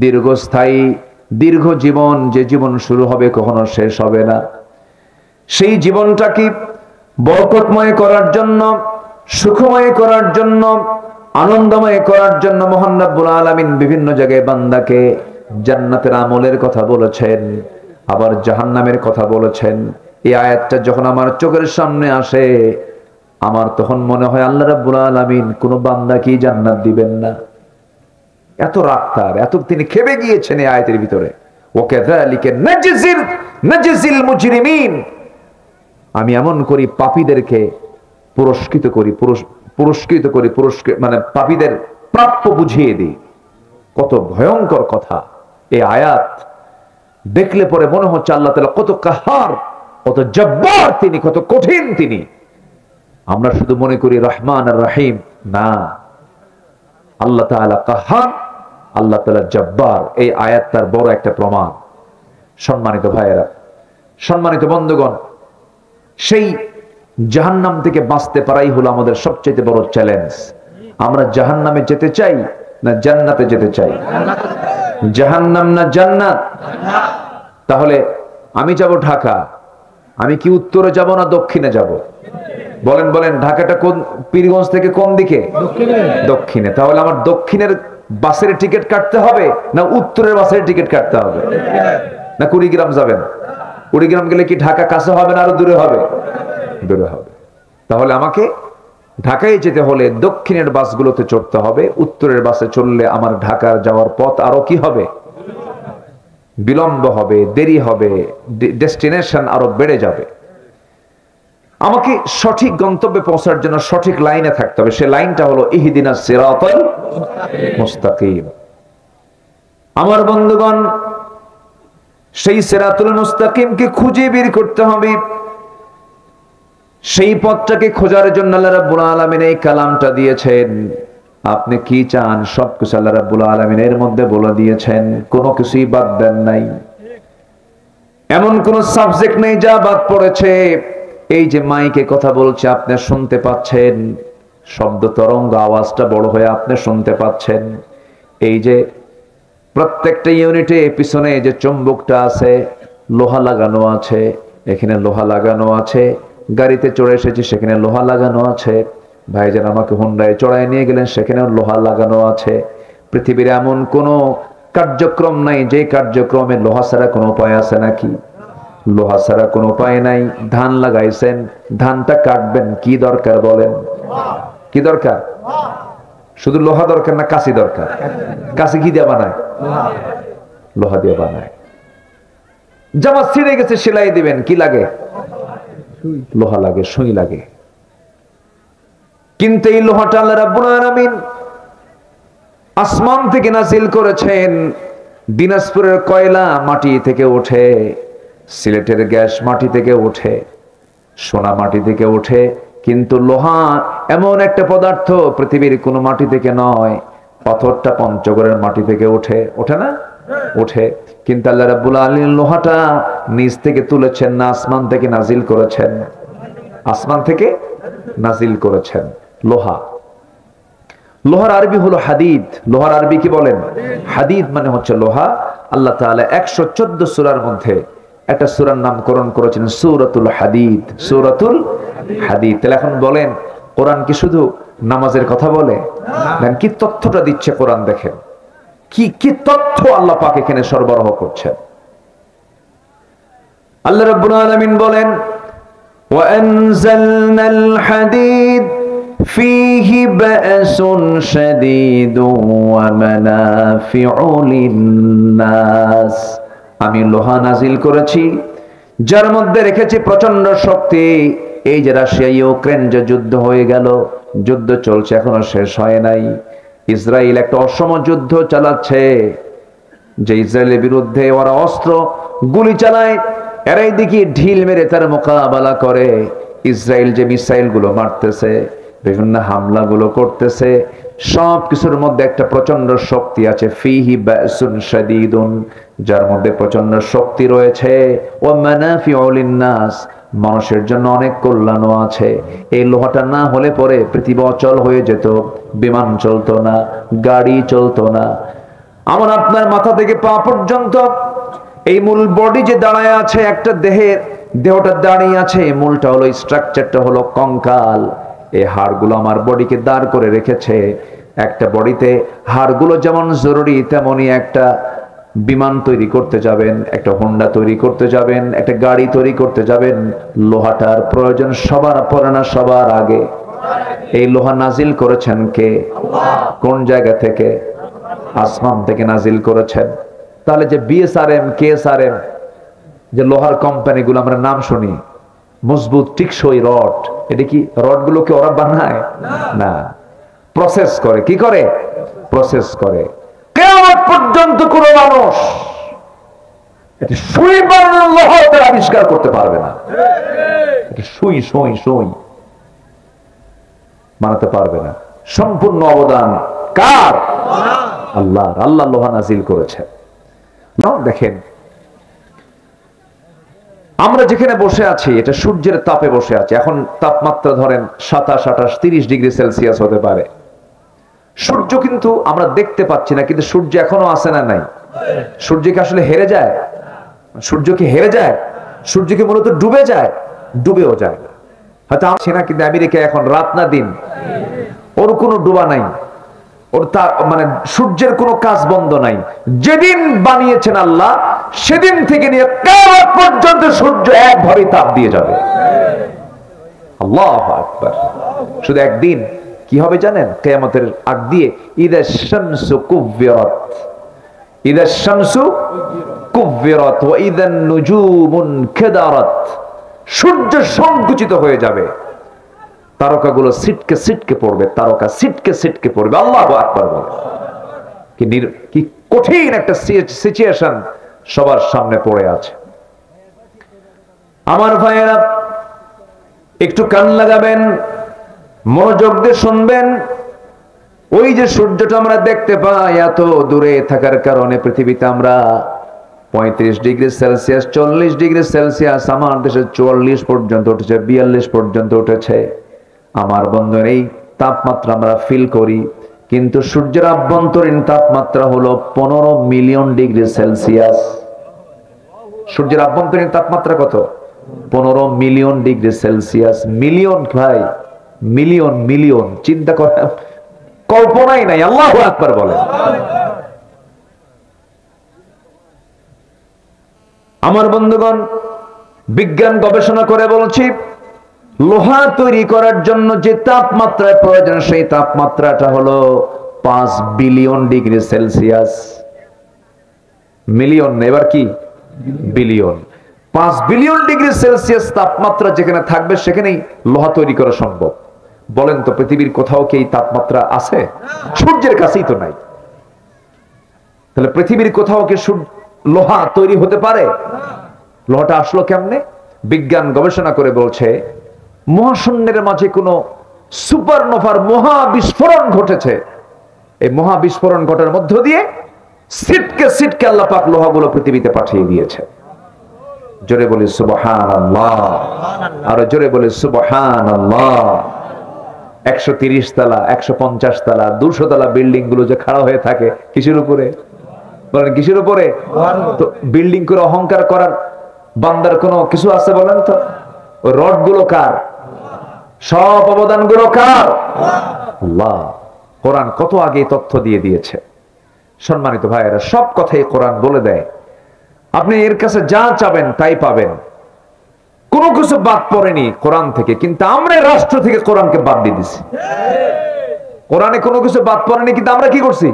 দীর্ঘস্থায়ী দীর্ঘ জীবন, যে জীবন শুরু হবে কখনো শেষ হবে না। সেই জীবনটাকে বরকতময় করার জন্য, সুখময় করার জন্য, আনন্দময় করার জন্য মহান রব্বুল আলামিন বিভিন্ন জায়গায় বান্দাকে জান্নাতের আমলের কথা বলেছেন, আবার জাহান্নামের কথা বলেছেন। এই আয়াতটা যখন আমার চোখের সামনে আসে, আমার তখন মনে হয় আল্লাহ রাব্বুল আলামিন কোন বান্দাকে জান্নাত দিবেন না। এত রাগ তার, এত তিনি খেপে গিয়েছেন এই আয়াতের ভিতরে। ওয়াকাযালিকা নাজজিল মুজরিমিন, আমি এমন করি পাপীদেরকে পুরস্কৃত করি, মানে পাপীদের প্রাপ্য বুঝিয়ে দিই। কত ভয়ঙ্কর কথা এই আয়াত। দেখলে পরে মনে হচ্ছে আল্লাহ তাআলা কত কাহার, কত জব্বার তিনি, কত কঠিন তিনি। আমরা শুধু মনে করি রহমান আর রহিম, না, আল্লাহ তাআলা কাহার, আল্লাহ তাআলা জব্বার। এই আয়াত তার বড় একটা প্রমাণ। সম্মানিত ভাইয়েরা, সম্মানিত বন্ধুগণ, সেই জাহান্নাম থেকে বাঁচতে পারাই হলো আমাদের সবচেয়ে বড় চ্যালেঞ্জ। আমরা জাহান্নামে যেতে চাই না জান্নাতে যেতে চাই? জাহান্নাম না জান্নাত? তাহলে আমি যাব ঢাকা, আমি কি উত্তরে যাব না দক্ষিণে যাব? বলেন বলেন, ঢাকাটা কোন, পীরগঞ্জ থেকে কোন দিকে? দক্ষিণে। তাহলে আমার দক্ষিণের বাসের টিকিট কাটতে হবে না উত্তরের বাসের টিকিট কাটতে হবে? না কুড়িগ্রাম যাবেন? কুড়িগ্রাম গেলে কি ঢাকা কাছে হবে না আরো দূরে হবে? দূরে হবে। তাহলে আমাকে ঢাকায় যেতে হলে দক্ষিণের বাসগুলোতে চড়তে হবে, উত্তরের বাসে চললে আমার ঢাকার যাওয়ার পথ আরো কি হবে? বিলম্ব হবে, দেরি হবে, ডেস্টিনেশন আরো বেড়ে যাবে। আমাকে সঠিক গন্তব্যে পৌঁছার জন্য সঠিক লাইনে থাকতে হবে। সে লাইনটা হলো ইহদিনাস সিরাতাল মুস্তাকিম। আমার বন্ধুগণ, সেই সিরাতুল মুস্তাকিমকে খুঁজে বের করতে হবে। সেই পথটাকে খোঁজার জন্য আল্লাহ রাব্বুল আলামিন এই কালামটা দিয়েছেন। আপনি কি চান সবকিছু আল্লাহ রাব্বুল আলামিন এর মধ্যে বলে দিয়েছেন, কোনো কিছুই বাদ দেন নাই। এমন কোন সাবজেক্ট নেই যা বাদ পড়েছে। এই যে মাইকে কথা বলছে আপনি শুনতে পাচ্ছেন, শব্দ তরঙ্গ আওয়াজটা বড় হয়ে আপনি শুনতে পাচ্ছেন। এই যে প্রত্যেকটা ইউনিটে পিছনে যে চুম্বকটা আছে, লোহা লাগানো আছে, এখানে লোহা লাগানো আছে। গাড়িতে চড়ে এসেছি, সেখানে লোহা লাগানো আছে। ভাইজান আমাকে হুন্ডায় চড়ায় নিয়ে গেলেন, সেখানেও লোহা লাগানো আছে। পৃথিবীর এমন কোন কার্যক্রম নাই যে কার্যক্রমে লোহা ছাড়া কোনো উপায় আছে নাকি? লোহা ছাড়া কোনো উপায় নাই। ধান লাগাইছেন, ধানটা কাটবেন, কি দরকার বলেন? কি দরকার? শুধু লোহা দরকার না কাঁচি দরকার? কাঁচি কি দিয়ে বানায়? লোহা দিয়ে বানায়। জামা ছিঁড়ে গেছে, সেলাই দিবেন, কি লাগে? লোহা লাগে, সুই লাগে। কিন্তু এই লোহাটা আল্লাহ রাব্বুল আলামিন আসমান থেকে নাযিল করেছেন। দিনাজপুরের কয়লা মাটি থেকে ওঠে, সিলেটের গ্যাস মাটি থেকে ওঠে, সোনা মাটি থেকে ওঠে। কিন্তু লোহা এমন একটা পদার্থ পৃথিবীর কোনো মাটি থেকে নয়। পাথরটা পঞ্চগড়ের মাটি থেকে ওঠে, ওঠে না? ওঠে। কিন্তু আল্লাহ রাব্বুল আলামিন লোহাটা নিচ থেকে তুলেছেন না আসমান থেকে নাজিল করেছেন? আসমান থেকে নাজিল করেছেন লোহা। লোহার আরবি হলো হাদিদ। লোহার আরবি কি বলেন? হাদিদ মানে হচ্ছে লোহা। আল্লাহ তাআলা 114 সূরার মধ্যে একটা সূরার নামকরণ করেছেন সূরাতুল হাদিদ। সূরাতুল হাদিদ। তাহলে এখন বলেন, কোরআন কি শুধু নামাজের কথা বলে? না, কি তথ্যটা দিচ্ছে কোরআন দেখেন। কি কি তথ্য আল্লাহ পাক এখানে সরবরাহ করছেন। আল্লাহ রাব্বুল আলামিন বলেন, وأنزلنا الحديد فيه بأس شديد ومنافع للناس। আমি লোহা নাজিল করেছি যার মধ্যে রেখেছি প্রচন্ড শক্তি। এই যে রাশিয়া ইউক্রেন যে যুদ্ধ হয়ে গেল, যুদ্ধ চলছে, এখনো শেষ হয় নাই। ইসরায়েল একটা অসম যুদ্ধ চালাচ্ছে, যে ইসরায়েলের বিরুদ্ধে ওরা অস্ত্র গুলি চালায়, এরাই দেখি ঢিল মেরে তার মোকাবেলা করে। ইসরায়েল যে মিসাইল গুলো মারতেছে, বিভিন্ন হামলা গুলো করতেছে, সব কিছুর মধ্যে একটা প্রচন্ড শক্তি আছে। ফিহি বাসুন শাদীদুন, যার মধ্যে প্রচন্ড শক্তি রয়েছে। ও মানাফিউ লিন-নাস, মানুষের জন্য অনেক কল্যাণও আছে। এই লোহাটা না হলে পরে পৃথিবী অচল হয়ে যেত, বিমান চলতো না, গাড়ি চলতো না। আমার আপনার মাথা থেকে পা পর্যন্ত এই মূল বডি যে দাঁড়ায় আছে, একটা দেহটা দাঁড়িয়ে আছে, মূলটা হলো, স্ট্রাকচারটা হলো কঙ্কাল। এই হাড়গুলো আমার বডিকে দাঁড় করে রেখেছে। একটা বডিতে হাড়গুলো যেমন জরুরি, তেমনি একটা বিমান তৈরি করতে যাবেন, একটা হোন্ডা তৈরি করতে যাবেন, একটা গাড়ি তৈরি করতে যাবেন, লোহাটার প্রয়োজন সবার পরে না সবার আগে? এই লোহা নাজিল করেছেন কে? কোন জায়গা থেকে? আসমান থেকে নাজিল করেছেন। তাহলে যে বিএসআরএম, কেএসআরএম, যে লোহার কোম্পানিগুলো আমরা নাম শুনি, মজবুত টিকসই রড, এটা কি রড গুলোকে ওরা বানায়? না, প্রসেস করে। কি করে? প্রসেস করে। কিয়ামত পর্যন্ত কোন মানুষ এটা সুই বানানোর লোহা আবিষ্কার করতে পারবে না। সুই সুই সুই বানাতে পারবে না। সম্পূর্ণ অবদান কার? আল্লাহর। আল্লাহ লোহা নাজিল করেছে। দেখেন, আমরা যেখানে বসে আছি এটা সূর্যের তাপে বসে আছে। এখন তাপমাত্রা ধরেন 27, 28, 30 ডিগ্রি সেলসিয়াস হতে পারে। সূর্য কিন্তু আমরা দেখতে পাচ্ছি না, কিন্তু সূর্য এখনো আছে না নাই? সূর্য কি আসলে হেরে যায়? সূর্য কি হেরে যায়? সূর্য কি মূলত ডুবে যায়? ডুবেও যায় না। হয়তো আছে না, কিন্তু আমেরিকা এখন রাত না দিন, ওর কোনো ডুবা নাই, ওর মানে সূর্যের কোনো কাজ বন্ধ নাই। যেদিন বানিয়েছেন আল্লাহ, সেদিন থেকে নিয়ে কিয়ামত পর্যন্ত সূর্য একভাবে তাপ দিয়ে যাবে। আল্লাহু আকবার। শুধু একদিন কি হবে জানেন? কিয়ামতের আগ দিয়ে ইদা শামসু কুব্বিরাত, ইদা শামসু কুব্বিরাত ওয়া ইদান নুজুমুন কাদারাত। সূর্য সংকুচিত হয়ে যাবে, তারকাগুলো ছিটকে ছিটকে পড়বে, তারকা ছিটকে ছিটকে পড়বে। আল্লাহু আকবার বলে। কি কঠিন একটা সিচুয়েশন সবার সামনে পড়ে আছে। আমার ভাইয়েরা, একটু কান লাগাবেন, মনোযোগ দিয়ে শুনবেন। ওই যে সূর্যটা আমরা দেখতে পাই, এত দূরে থাকার কারণে পৃথিবীতে আমরা 35 ডিগ্রি সেলসিয়াস, 40 ডিগ্রি সেলসিয়াস, আমার দেশে 44 পর্যন্ত উঠেছে, 42 পর্যন্ত উঠেছে। আমার বন্ধুর এই তাপমাত্রা আমরা ফিল করি, কিন্তু সূর্যের আভ্যন্তরীণ তাপমাত্রা হলো 15 মিলিয়ন ডিগ্রি সেলসিয়াস। সূর্যের আভ্যন্তরীণ তাপমাত্রা কত? 15 মিলিয়ন ডিগ্রি সেলসিয়াস। মিলিয়ন ভাই, মিলিয়ন মিলিয়ন, চিন্তা করা কল্পনাই নাই। আল্লাহু আকবার বলেন। আমার বন্ধুগণ, বিজ্ঞান গবেষণা করে বলছি, লোহা তৈরি করার জন্য যে তাপমাত্রার প্রয়োজন, সেই তাপমাত্রাটা হলো 5 বিলিয়ন ডিগ্রি সেলসিয়াস। মিলিয়ন, এবার কি বিলিয়ন। 5 বিলিয়ন ডিগ্রি সেলসিয়াস তাপমাত্রা যেখানে থাকবে, সেখানেই লোহা তৈরি করা সম্ভব। বলেন তো, পৃথিবীর কোথাও কি এই তাপমাত্রা আছে? সূর্যের কাছেই তো নাই। তাহলে পৃথিবীর কোথাও কি লোহা তৈরি হতে পারে? লোহাটা আসলো কেমনে? বিজ্ঞান গবেষণা করে বলছে, মহাশূন্যের মাঝে কোনো সুপারনোভার মহাবিস্ফোরণ ঘটেছে। এই মহাবিস্ফোরণ ঘটার মধ্য দিয়ে সিটকে সিটকে আল্লাহ পাক লোহাগুলো পৃথিবীতে পাঠিয়ে দিয়েছে। জোরে বলি সুবহানাল্লাহ, আর জোরে বলি সুবহানাল্লাহ। 130 তলা, 150 তলা, 200 তলা বিল্ডিং গুলো যে খাড়া হয়ে থাকে কিসের উপরে? বলেন কিসের উপরে? তো বিল্ডিং করে অহংকার করার বান্দার কোনো কিছু আছে বলেন তো? ওই রড গুলো কার? সব অবদান গুলো কার? আল্লাহ। কোরআন কত আগে তথ্য দিয়ে দিয়েছে। সম্মানিত ভাইয়েরা, সব কথাই কোরআন বলে দেয়। আপনি এর কাছে যা চাবেন তাই পাবেন, কোনো কিছু বাদ পড়েনি কোরআন থেকে। কিন্তু আমরা রাষ্ট্র থেকে কোরআনকে বাদ দিয়ে দিছি। কোরআনে কোনো কিছু বাদ পড়েনি, কিন্তু আমরা কি করছি?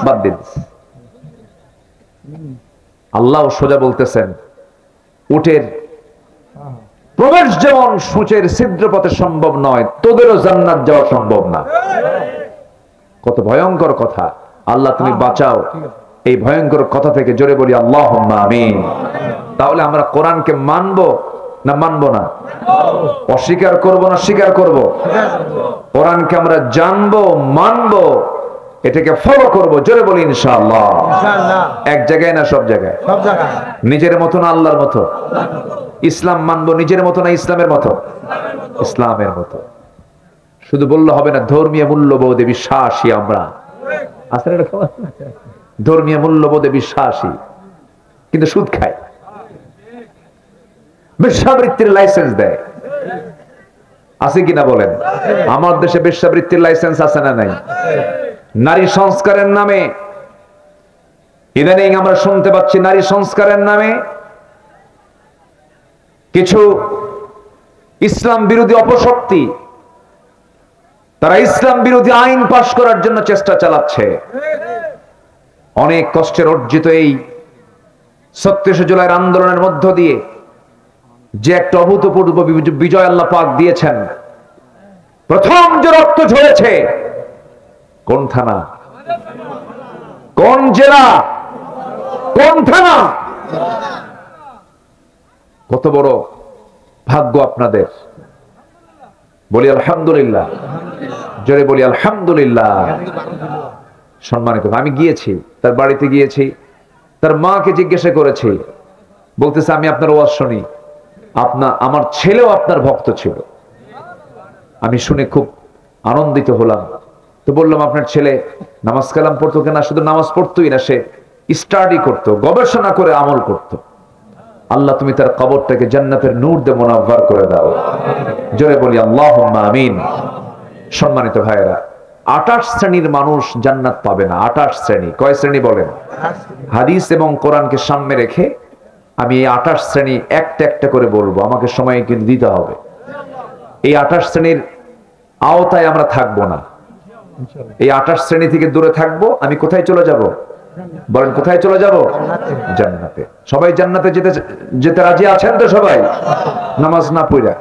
বাদ দিয়ে দিছি। আল্লাহ সোজা বলতেছেন, উটের প্রবেশ যেমন সূচের ছিদ্র পথে সম্ভব নয়, তোদেরও জান্নাত যাওয়া সম্ভব না। কত ভয়ঙ্কর কথা। আল্লাহ তুমি বাঁচাও এই ভয়ঙ্কর কথা থেকে। জোরে বলি আল্লাহুম্মা আমিন। তাহলে আমরা কোরআনকে মানবো না মানবো না? অস্বীকার করব না স্বীকার করব? কোরআনকে আমরা জানবো, মানবো, এটাকে ফলো করব। জোরে বলি ইনশাআল্লাহ। এক জায়গায় না সব জায়গায়? সব জায়গায়। নিজের মতো না আল্লাহর মতো? ইসলাম মানবো নিজের মতো না ইসলামের মতো? ইসলামের মতো। শুধু বললে হবে না ধর্মীয় মূল্যবোধে বিশ্বাসী আমরা। আসলে ধর্মীয় মূল্যবোধে বিশ্বাসী, কিন্তু সুদ খায়, বেশ্যাবৃত্তির লাইসেন্স দেয়। আছে কিনা বলেন? আমার দেশে বেশ্যাবৃত্তির লাইসেন্স আছে না নাই? নারী সংস্কারের নামে ইদানিং আমরা শুনতে পাচ্ছি, নারী সংস্কারের নামে কিছু ইসলাম বিরোধী অপশক্তি, তারা ইসলাম বিরোধী আইন পাশ করার জন্য চেষ্টা চালাচ্ছে। অনেক কষ্টের অর্জিত এই ৩৬ জুলাইয়ের আন্দোলনের মধ্য দিয়ে যে একটা অভূতপূর্ব বিজয় আল্লাহ পাক দিয়েছেন। প্রথম যে রক্ত ঝরেছে কোন থানা, কোন জেলা, কোন থানা? কত বড় ভাগ্য আপনাদের। বলি আলহামদুলিল্লাহ। জোরে বলি আলহামদুলিল্লাহ। সম্মানিত, আমি গিয়েছি তার বাড়িতে, গিয়েছি তার মাকে জিজ্ঞাসা করেছি, বলতেছে আমি আপনার ওয়াজ শুনি, আমার ছেলেও আপনার ভক্ত ছিল। আমি শুনে খুব আনন্দিত হলাম। তো তো বললাম আপনার ছেলে নামাজ কালাম পড়তো কিনা? শুধু নামাজ পড়তোই না, সে স্টাডি করতো, গবেষণা করে আমল করতো। আল্লাহ তুমি তার কবরটাকে জান্নাতের নূর দিয়ে মুনাওয়ার করে দাও, জোরে বলি আল্লাহুম্মা আমিন। সম্মানিত ভাইয়েরা, 28 শ্রেণীর মানুষ জান্নাত পাবে না। 28 শ্রেণী। কয় শ্রেণী বলেন? হাদিস এবং কোরআনকে সামনে রেখে আমি এই 28 শ্রেণী একটা একটা করে বলবো, আমাকে সময় কিন্তু দিতে হবে। এই 28 শ্রেণীর আওতায় আমরা থাকবো না। এই 28 শ্রেণী থেকে দূরে থাকবো। আমি কোথায় চলে যাব বলেন? কোথায় চলে যাব? জান্নাতে। সবাই জান্নাতে যেতে যেতে রাজি আছেন তো? সবাই নামাজ না পড়া,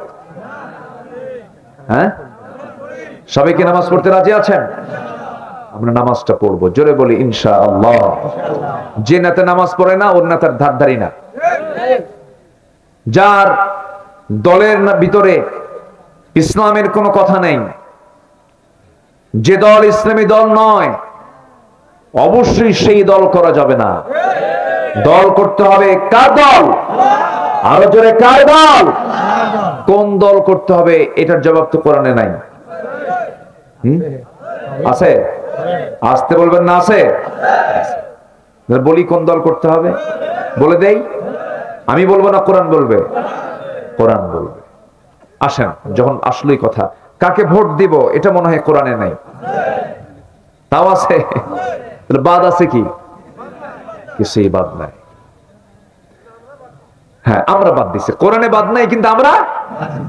হ্যাঁ, সবাই কি নামাজ পড়তে রাজি আছেন? আমরা নামাজটা পড়বো, জোরে বলি ইনশাআল্লাহ। যে নেতা নামাজ পড়ে না ওর নেতার ধার ধারি না। যার দলের ভিতরে ইসলামের কোনো কথা নেই, যে দল ইসলামী দল নয়, অবশ্যই সেই দল করা যাবে না। দল করতে হবে কার দল? আরো জোরে, কার দল? কোন দল করতে হবে এটার জবাব তো কোরআনে নাই। আছে? আসতে বলবেন না? আছে? বলি কোন দল করতে হবে, বলে দেই। আমি বলবো না কোরআন বলবে? কোরআন বলবে। আসেন, যখন আসলেই কথা, কাকে ভোট দিব এটা মনে হয় কোরআনে নাই, তাও আছে। বাদ আছে কি? কিছুই বাদ নাই। হ্যাঁ, আমরা বাদ দিছি, কোরআনে বাদ নাই, কিন্তু আমরা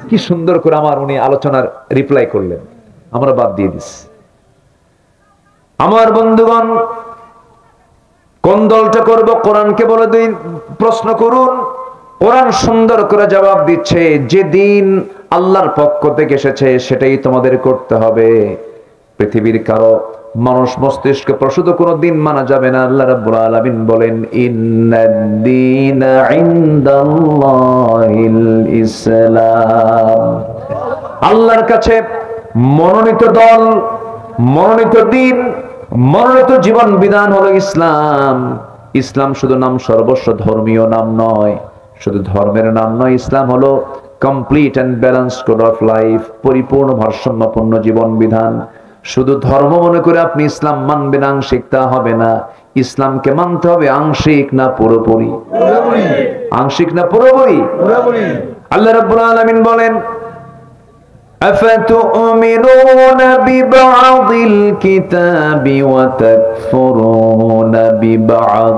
কি সুন্দর করে আমার উনি আলোচনার রিপ্লাই করলেন, আমরা বাদ দিয়ে দিছি। আমার বন্ধুগণ, কোন দলটা করব কোরআনকে বলে দিন, প্রশ্ন করুন। কোরআন সুন্দর করে জবাব দিচ্ছে, যে দিন আল্লাহর পক্ষ থেকে এসেছে সেটাই তোমাদের করতে হবে। পৃথিবীর কারো মানুষ মস্তিষ্কে প্রসূত কোনো দিন মানা যাবে না। আল্লাহ রাব্বুল আলামিন বলেন, ইন্নাদ-দীনা ইনদাল্লাহিল ইসলাম। আল্লাহর কাছে মনোনীত দল, মনোনীত দিন, মনোনীত জীবন বিধান হলো ইসলাম। ইসলাম শুধু নাম সর্বস্ব, ধর্মীয় নাম নয়, শুধু ধর্মের নাম নয়। ইসলাম হলো complete and balanced code of life, পরিপূর্ণ ভারসাম্যপূর্ণ জীবন বিধান। শুধু ধর্ম মনে করে আপনি ইসলাম মানবেন আংশিক, তা হবে না। ইসলামকে মানতে হবে আংশিক না পুরোপুরি? আংশিক না পুরোপুরি? আল্লাহ রাব্বুল আলামিন বলেন, أفتؤمنون ببعض الكتاب وتكفرون ببعض।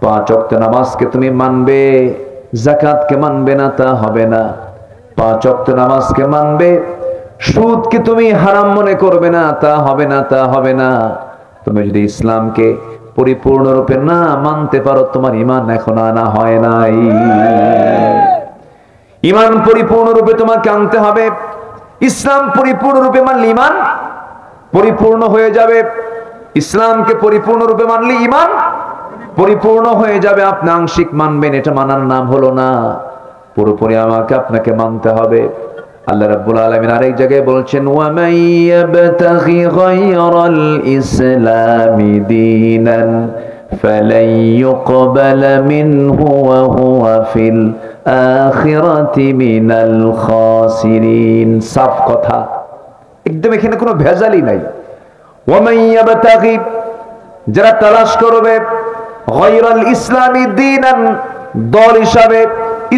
5 ওয়াক্ত নামাজকে তুমি মানবে, যাকাতকে মানবে না, তা হবে না। 5 ওয়াক্ত নামাজকে মানবে, সুদকে তুমি হারাম মনে করবে না, তা হবে না, তা হবে না। তুমি যদি ইসলামকে পরিপূর্ণরূপে না মানতে পারো, তোমার ঈমান এখন আনা হয় নাই। ঈমান পরিপূর্ণরূপে তোমাকে আনতে হবে। ইসলাম পরিপূর্ণরূপে মানলে ঈমান পরিপূর্ণ হয়ে যাবে। ইসলামকে পরিপূর্ণরূপে মানলে ঈমান পরিপূর্ণ হয়ে যাবে। আপনি আংশিক মানবেন, এটা মানার নাম হলো না। পুরোপুরি আমাকে আপনাকে মানতে হবে। আল্লাহ রাব্বুল আলামিন আরেক জায়গায় বলছেন, ওয়া মান ইয়াবতাগি গায়রাল ইসলামি দীনান ফালান ইউকবালা মিনহু ওয়া হুয়া ফিল আখিরাতি মিনাল খাসিরিন। সাফ কথা, একদম এখানে কোনো ভেজালই নাই। ওয়া মান ইয়াবতাগি, যারা তালাশ করবে, গায়রাল ইসলামি দীনান, দল হিসাবে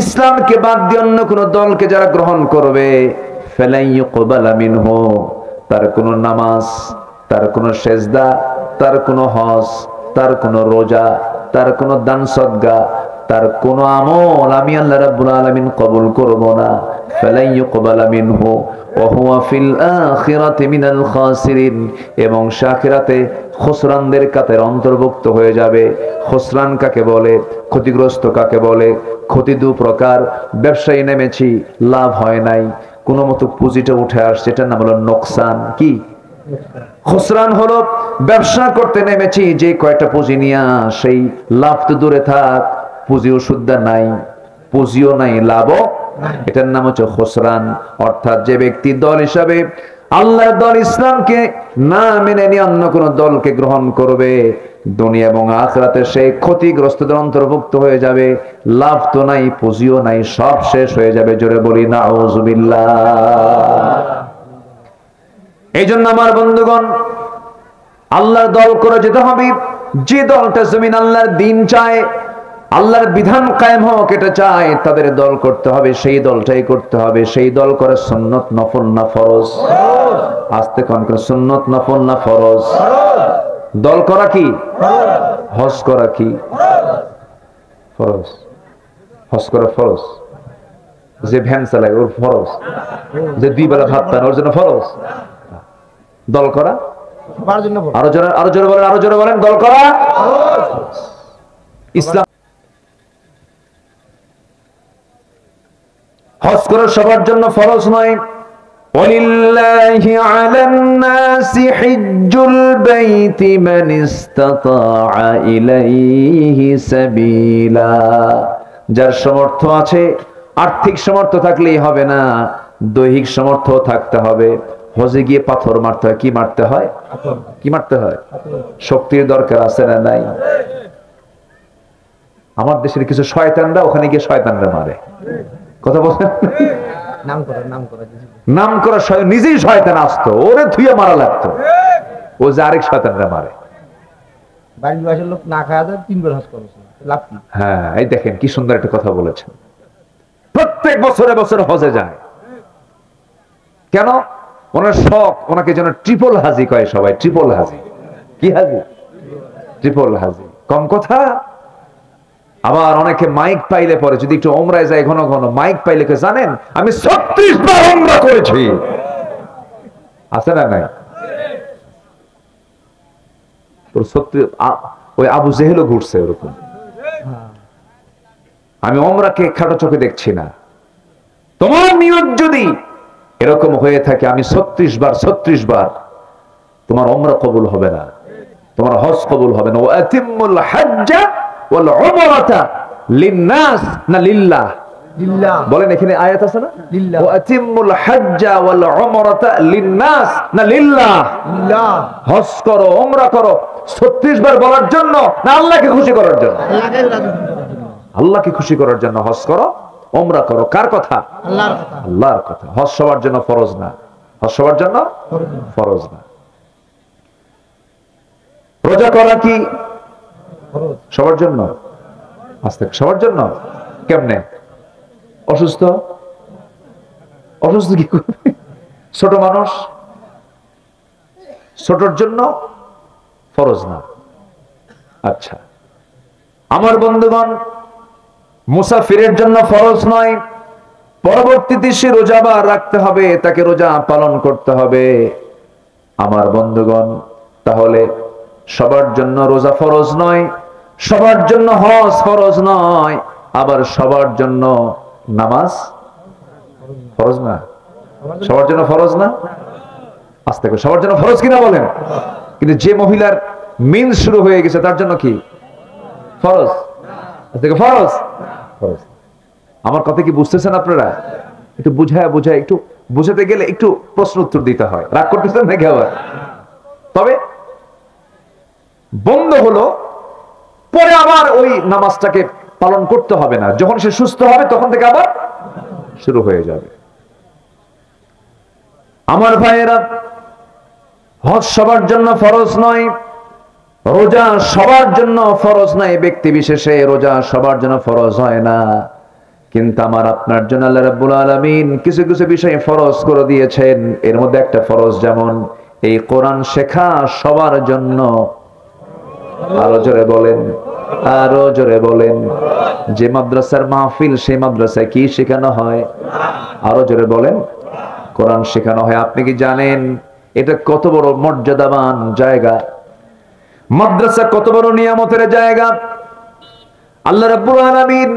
ইসলামকে বাদ দিয়ে অন্য কোন দলকে যারা গ্রহণ করবে, ফালান ইউকবালা মিনহু, তার কোনো নামাজ, তার কোনো সেজদা, তার কোনো হজ, তার কোনো রোজা, তার কোনো দান সদকা, তার কোনো আমল আমি আল্লাহ রাব্বুল আলামিন কবুল করব না। ফালান ইউকবালা মিনহু ওয়া হুয়া ফিল আখিরাতি মিনাল খাসিরিন, এবং আখিরাতে খুসরানদের কাতারে অন্তর্ভুক্ত হয়ে যাবে। খুসরান কাকে বলে? ক্ষতিগ্রস্ত কাকে বলে? ক্ষতি দু প্রকার। ব্যবসায়ী নেমেছি, লাভ হয় নাই, কোনো মতো পুঁজিটা উঠে আসছে, এটার নাম হলো নোকসান। কি? খুসরান হলো ব্যবসা করতে নেমেছি, যে কয়টা পুঁজি নিয়ে সেই লাভ তো দূরে থাক, পুঁজিও শুদ্ধ নাই, পুঁজিও নাই, লাভও, এটার নাম হচ্ছে খুসরান। অর্থাৎ যে ব্যক্তি দল হিসাবে আল্লাহর দল ইসলামকে না মেনে নিয়ে অন্য কোন দলকে গ্রহণ করবে, দুনিয়া এবং আখিরাতে সে ক্ষতিগ্রস্তদের অন্তর্ভুক্ত হয়ে যাবে। লাভ তো নাই, পুঁজিও নাই, সব শেষ হয়ে যাবে। জোরে বলি নাউজুবিল্লাহ। এই জন্য আমার বন্ধুগণ, আল্লাহর দল করে যেতে হবে। যে দলটা জমিন আল্লাহর দিন চায়, আল্লাহর বিধান কায়েম হোক এটা চায়, তাদের দল করতে হবে, সেই দলটাই করতে হবে। সেই দল করে সুন্নত নফল না ফরজ? আস্তে কোন করে, সুন্নত নফল না ফরজ? দল করা কি? হজ করা কি? ফরজ। হজ করা ফরজ। যে ভ্যান চালায় ওর ফরজ, যে 2 বেলা ভাত পায় ওর জন্য ফরজ। দল করা আরো জোরে, আরো জোরে বলেন, আরো জোরে বলেন, দল করা ইসলাম। হজ করা সবার জন্য ফরজ নয়। ওয়ালিল্লাহি আলান নাসি হিজ্জুল বাইতি মান ইসতাতাআ ইলাইহি সাবিলা। যার সামর্থ্য আছে, আর্থিক সামর্থ্য থাকলেই হবে না, দৈহিক সামর্থ্য থাকতে হবে। হজে গিয়ে পাথর মারতে হয়। কি মারতে হয়? কি মারতে হয়? শক্তির দরকার আছে না নাই? আমার দেশের কিছু শয়তানরা ওখানে গিয়ে শয়তানরা মারে। কথা বলেন, নাম করা নিজেই শয়তান আসতো, ওরে ধুয়ে মারা লাগতো, ও যে আরেক শয়তানরা মারে। বাড়ির বাসার লোক না খাওয়া যায় 3 বার হজ করেছে, লাভ কি? হ্যাঁ, এই দেখেন কি সুন্দর একটা কথা বলেছেন। প্রত্যেক বছরে বছরে হজে যায় কেন? ওনার শখ, ওনাকে যেন ট্রিপল হাজি কয় সবাই। ট্রিপল হাজি। কি হাজি? ট্রিপল হাজি। কম কথা। আবার অনেকে মাইক পাইলে পরে যদি একটু ওমরায় যায়, ঘন ঘন মাইক পাইলে জানেন আমি 36 বার ওমরা করেছি। আছে না নাই? তোর 36, ওই আবু জেহেলও ঘুরছে ওরকম। আমি ওমরাকে খাটো চোখে দেখছি না। তোমার নিয়ত যদি এরকম হয়ে থাকে আমি 36 বার, তোমার ওমরা কবুল হবে না, তোমার হজ কবুল হবে না। ওয়াতিমুল হাজ্জা ওয়াল উমরাতা লিন-নাস না লিল্লাহ? লিল্লাহ। বলেন এখানে আয়াত আছে না? লিল্লাহ। ওয়াতিমুল হাজ্জা ওয়াল উমরাতা লিন-নাস না লিল্লাহ? লিল্লাহ। হজ করো, ওমরা করো 36 বার বলার জন্য না আল্লাহকে খুশি করার জন্য? আল্লাহকে খুশি করার জন্য হজ করো, ওমরা করো। কার কথা? আল্লাহর কথা। আল্লাহর কথা। হজ সবার জন্য ফরজ না। হজ সবার জন্য ফরজ না। রোজা করা কি সবার জন্য? আস্তে, সবার জন্য। কেমনে? অসুস্থ, অসুস্থ কি করবে? ছোট মানুষ, ছোটর জন্য ফরজ না। আচ্ছা, আমার বন্ধুগণ, মুসাফিরের জন্য ফরজ নয়। পরবর্তীতে সে রোজা বা রাখতে হবে, তাকে রোজা পালন করতে হবে। আমার বন্ধুগণ, তাহলে সবার জন্য রোজা ফরজ নয়, সবার জন্য হজ ফরজ নয়, আবার সবার জন্য নামাজ ফরজ না। সবার জন্য ফরজ না? আস্তে করে, সবার জন্য ফরজ কিনা বলেন? কিন্তু যে মহিলার মিন শুরু হয়ে গেছে তার জন্য কি ফরজ? ফরজ ফরজ। আমার কথা কি বুঝতেছেন আপনারা? একটু বুঝায় বুঝায়, একটু বুঝাতে গেলে একটু প্রশ্ন উত্তর দিতে হয়। রাগ করতেছেন নাকি আবার? তবে বন্ধ হলো পরে আবার ওই নামাজটাকে পালন করতে হবে না, যখন সে সুস্থ হবে তখন থেকে আবার শুরু হয়ে যাবে। আমার ভাইয়েরা, হজ সবার জন্য ফরজ নয়, রোজা সবার জন্য ফরজ নয়। ব্যক্তি বিশেষে রোজা সবার জন্য ফরজ হয় না, কিন্তু আমার আপনার জন্য আল্লাহ রাব্বুল আলামিন কিছু কিছু বিষয় ফরজ করে দিয়েছেন। এর মধ্যে একটা ফরজ, যেমন এই কোরআন শেখা সবার জন্য। আরো জোরে বলেন, আরো জোরে বলেন। যে মাদ্রাসার মাহফিল, সেই মাদ্রাসায় কি শেখানো হয়? আরো জোরে বলেন, কোরআন শেখানো হয়। আপনি কি জানেন এটা কত বড় মর্যাদাবান জায়গা? মাদ্রাসা কত বড় নিয়ামতের জায়গা? আল্লাহ রাব্বুল আলামিন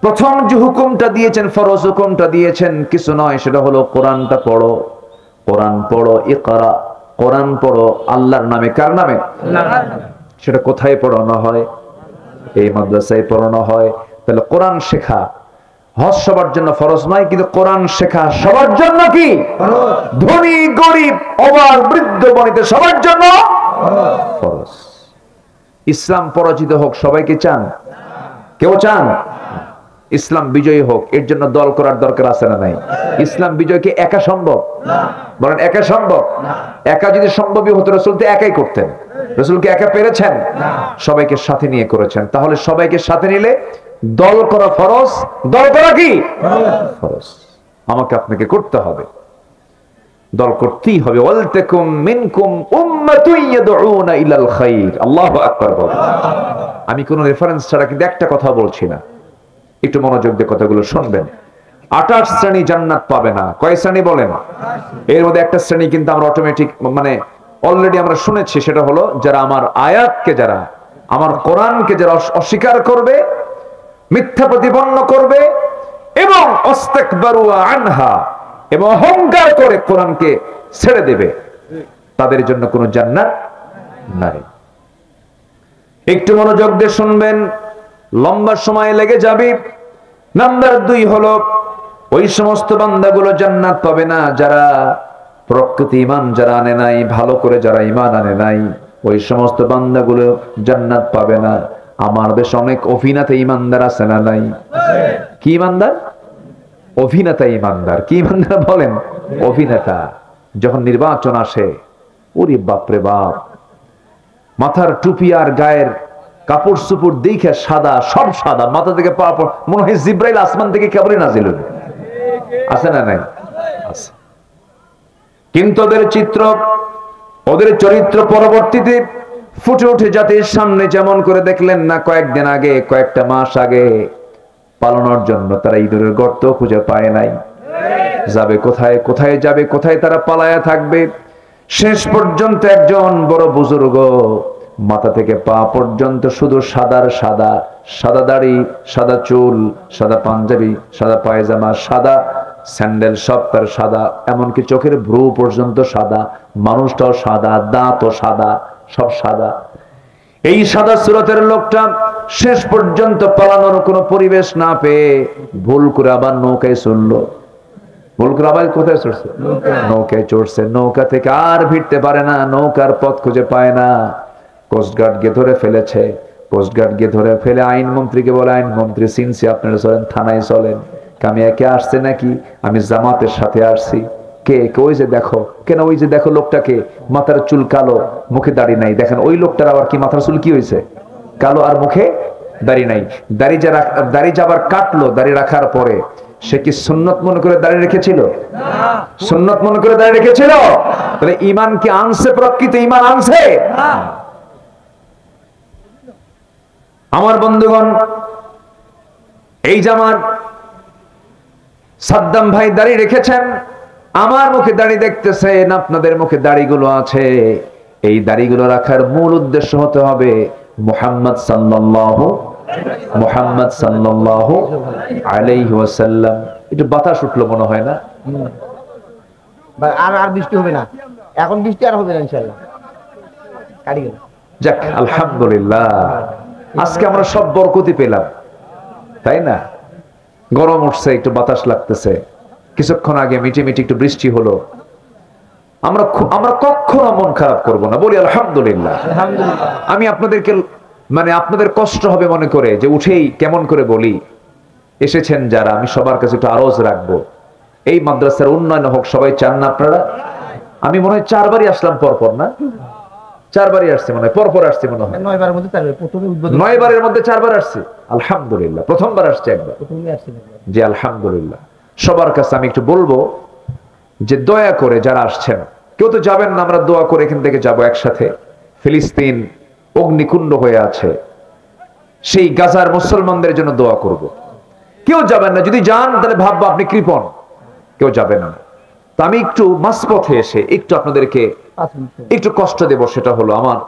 প্রথম যে হুকুমটা দিয়েছেন, ফরজ হুকুমটা দিয়েছেন, কিছু নয়, সেটা হলো কোরআনটা পড়ো। কোরআন পড়ো, ইকরা, কোরআন পড়ো। আল্লাহর নামে। কার নামে? আল্লাহর নামে। সেটা কোথায় পড়ানো হয়? এই মাদ্রাসায় পড়ানো হয়। তাহলে কোরআন শেখা হজ সবার জন্য ফরজ নয়, কিন্তু কোরআন শেখা সবার জন্য কি ধনী গরিব অবাক বৃদ্ধ বনিতা সবার জন্য ফরজ। ইসলাম পরাজিত হোক সবাইকে চান? কেউ চান ইসলাম বিজয়ী হোক? এর জন্য দল করার দরকার আছে না নাই? ইসলাম বিজয় কি একা সম্ভব? বলেন, একা সম্ভব? একা যদি সম্ভবই হতো রাসূল তো একাই করতেন। রাসূলকে একা পেরেছেন? সবাইকে সাথে নিয়ে করেছেন। তাহলে সবাইকে সাথে নিলে দল করা ফরজ, দল করা কি ফরজ, আমাকে আপনাকে করতে হবে, দল করতেই হবে। ওয়ালতাকুম মিনকুম উম্মাতুন ইয়াদউনা ইলাল খাইর। আল্লাহু আকবার বলেন। আমি কোন রেফারেন্স ছাড়া কিন্তু একটা কথা বলছি না, একটু মনোযোগ দিয়ে কথাগুলো শুনবেন। 28 শ্রেণী জান্নাত পাবে না। কয় শ্রেণী বলেন? এর মধ্যে একটা শ্রেণী কিন্তু আমরা অটোমেটিক মানে অলরেডি আমরা শুনেছি, সেটা হলো যারা আমার আয়াতকে, যারা আমার কোরআনকে যারা অস্বীকার করবে, মিথ্যা প্রতিপন্ন করবে এবং ইস্তিকবারু আনহা, এবং অহংকার করে কোরআনকে ছেড়ে দেবে, তাদের জন্য কোনো জান্নাত নাই। একটু মনোযোগ দিয়ে শুনবেন, লম্বা সময় লেগে যাবে। নাম্বার 2 হলো ওই সমস্ত বান্দাগুলো জান্নাত পাবে না যারা প্রকৃত ঈমান যারা আনে নাই, ভালো করে যারা ঈমান আনে নাই, ওই সমস্ত বান্দাগুলো জান্নাত পাবে না। আমার দেশে অনেক অভিনেতা ঈমানদার আছে না নাই? কি ঈমানদার? অভিনেতা ঈমানদার। কি ঈমানদার বলেন? অভিনেতা। যখন নির্বাচন আসে, ওরে বাপরে বাপ, মাথার টুপি আর গায়ের কাপড় চুপড় দেখে সাদা, সব সাদা, মাথা থেকে পা মনে হয় জিব্রাইল আসমান থেকে কেবলই নাজিল হলো। আছে না নাই? আছে। কিন্তু ওদের চরিত্র পরবর্তীতে ফুটে উঠে জাতির সামনে, যেমন করে দেখলেন না কয়েকদিন আগে, কয়েকটা মাস আগে, পালানোর জন্য তারা ইঁদুরের গর্ত খুঁজে পায় নাই। যাবে কোথায়, কোথায় যাবে, কোথায় তারা পালায়া থাকবে। শেষ পর্যন্ত একজন বড় বুজুর্গ, মাথা থেকে পা পর্যন্ত শুধু সাদার সাদা, সাদা দাড়ি, সাদা চুল, সাদা পাঞ্জাবি, সাদা পায়জামা, সাদা স্যান্ডেল, সব তার সাদা, এমনকি চোখের ভ্রু পর্যন্ত সাদা, মানুষটাও সাদা, দাঁতও সাদা, সব সাদা। এই সাদা সুরতের লোকটা শেষ পর্যন্ত পালানোর কোনো পরিবেশ না পেয়ে ভুল করে আবার নৌকায় চললো। ভুল করে আবার কোথায় চড়ছে? নৌকায় চড়ছে। নৌকা থেকে আর ভিড়তে পারে না, নৌকার পথ খুঁজে পায় না। কোস্টগার্ড গিয়ে ধরে ফেলেছে। কোস্টগার্ড গিয়ে ধরে ফেলে আইনমন্ত্রীকে বলে, আইনমন্ত্রী চিনছি, আপনারা চলেন, থানায় চলেন। আমি একে আসছে নাকি? আমি জামাতের সাথে আসছি। কে? ওই যে দেখো। কেন? ওই যে দেখো লোকটাকে, মাথার চুল কালো, মুখে দাড়ি নাই। দেখেন ওই লোকটার আবার কি মাথার চুল কি হয়েছে? কালো, আর মুখে দাড়ি নাই। দাড়ি যাবার কাটলো, দাড়ি রাখার পরে সে কি সুন্নত মনে করে দাড়ি রেখেছিল? সুন্নত মনে করে দাড়ি রেখেছিল? তাহলে ঈমান কি আনছে? প্রকৃত ঈমান আনছে? আমার বন্ধুগণ, এই যে আমার সাদ্দাম ভাই দাড়ি রেখেছেন, আমার মুখে দাড়ি দেখতেছেন, আপনাদের মুখে দাড়িগুলো আছে। এই দাড়িগুলো রাখার মূল উদ্দেশ্য হতে হবে মুহাম্মদ সাল্লাল্লাহু আলাইহি ওয়াসাল্লাম। একটু বাতাস উঠলো মনে হয় না? আর বৃষ্টি হবে না, এখন বৃষ্টি আর হবে না ইনশাআল্লাহ। কাটি গেল। যাক, আলহামদুলিল্লাহ, আজকে আমরা সব বরকতি পেলাম, তাই না? গরম উঠছে, একটু বাতাস লাগতেছে, কিছুক্ষণ আগে মিটি মিটি একটু বৃষ্টি হলো। আমরা কখনো মন খারাপ করব না, বলি আলহামদুলিল্লাহ। আমি আপনাদেরকে মানে আপনাদের কষ্ট হবে মনে করে যে উঠেই কেমন করে বলি, এসেছেন যারা, আমি সবার কাছে একটু আরজ রাখবো, এই মাদ্রাসার উন্নয়ন হোক। সবাই চান না আপনারা? আমি মনে হয় 4 বারই আসলাম পরপর, না 4 বারই আসছি মনে হয়, পরপর আসছি মনে হয়। 9 বারের মধ্যে 4 বার, প্রথমে উদ্বোধন 9 বারের মধ্যে 4 বার আসছি, আলহামদুলিল্লাহ। প্রথমবার আসছে একবার, প্রথমে আসছে জি আলহামদুলিল্লাহ। সবার কাছে আমি একটু বলবো যে দয়া করে যারা আসছেন, কেউ তো যাবেন না, আমরা দোয়া করে এখান থেকে যাবো একসাথে। ফিলিস্তিন অগ্নিকুণ্ড হয়ে আছে, সেই গাজার মুসলমানদের জন্য দোয়া করব। কেউ যাবেন না, যদি যান তাহলে ভাববো আপনি কৃপণ, কেউ যাবেন না। তো আমি একটু মাঝপথে এসে একটু আপনাদেরকে একটু কষ্ট দেব। সেটা হলো আমার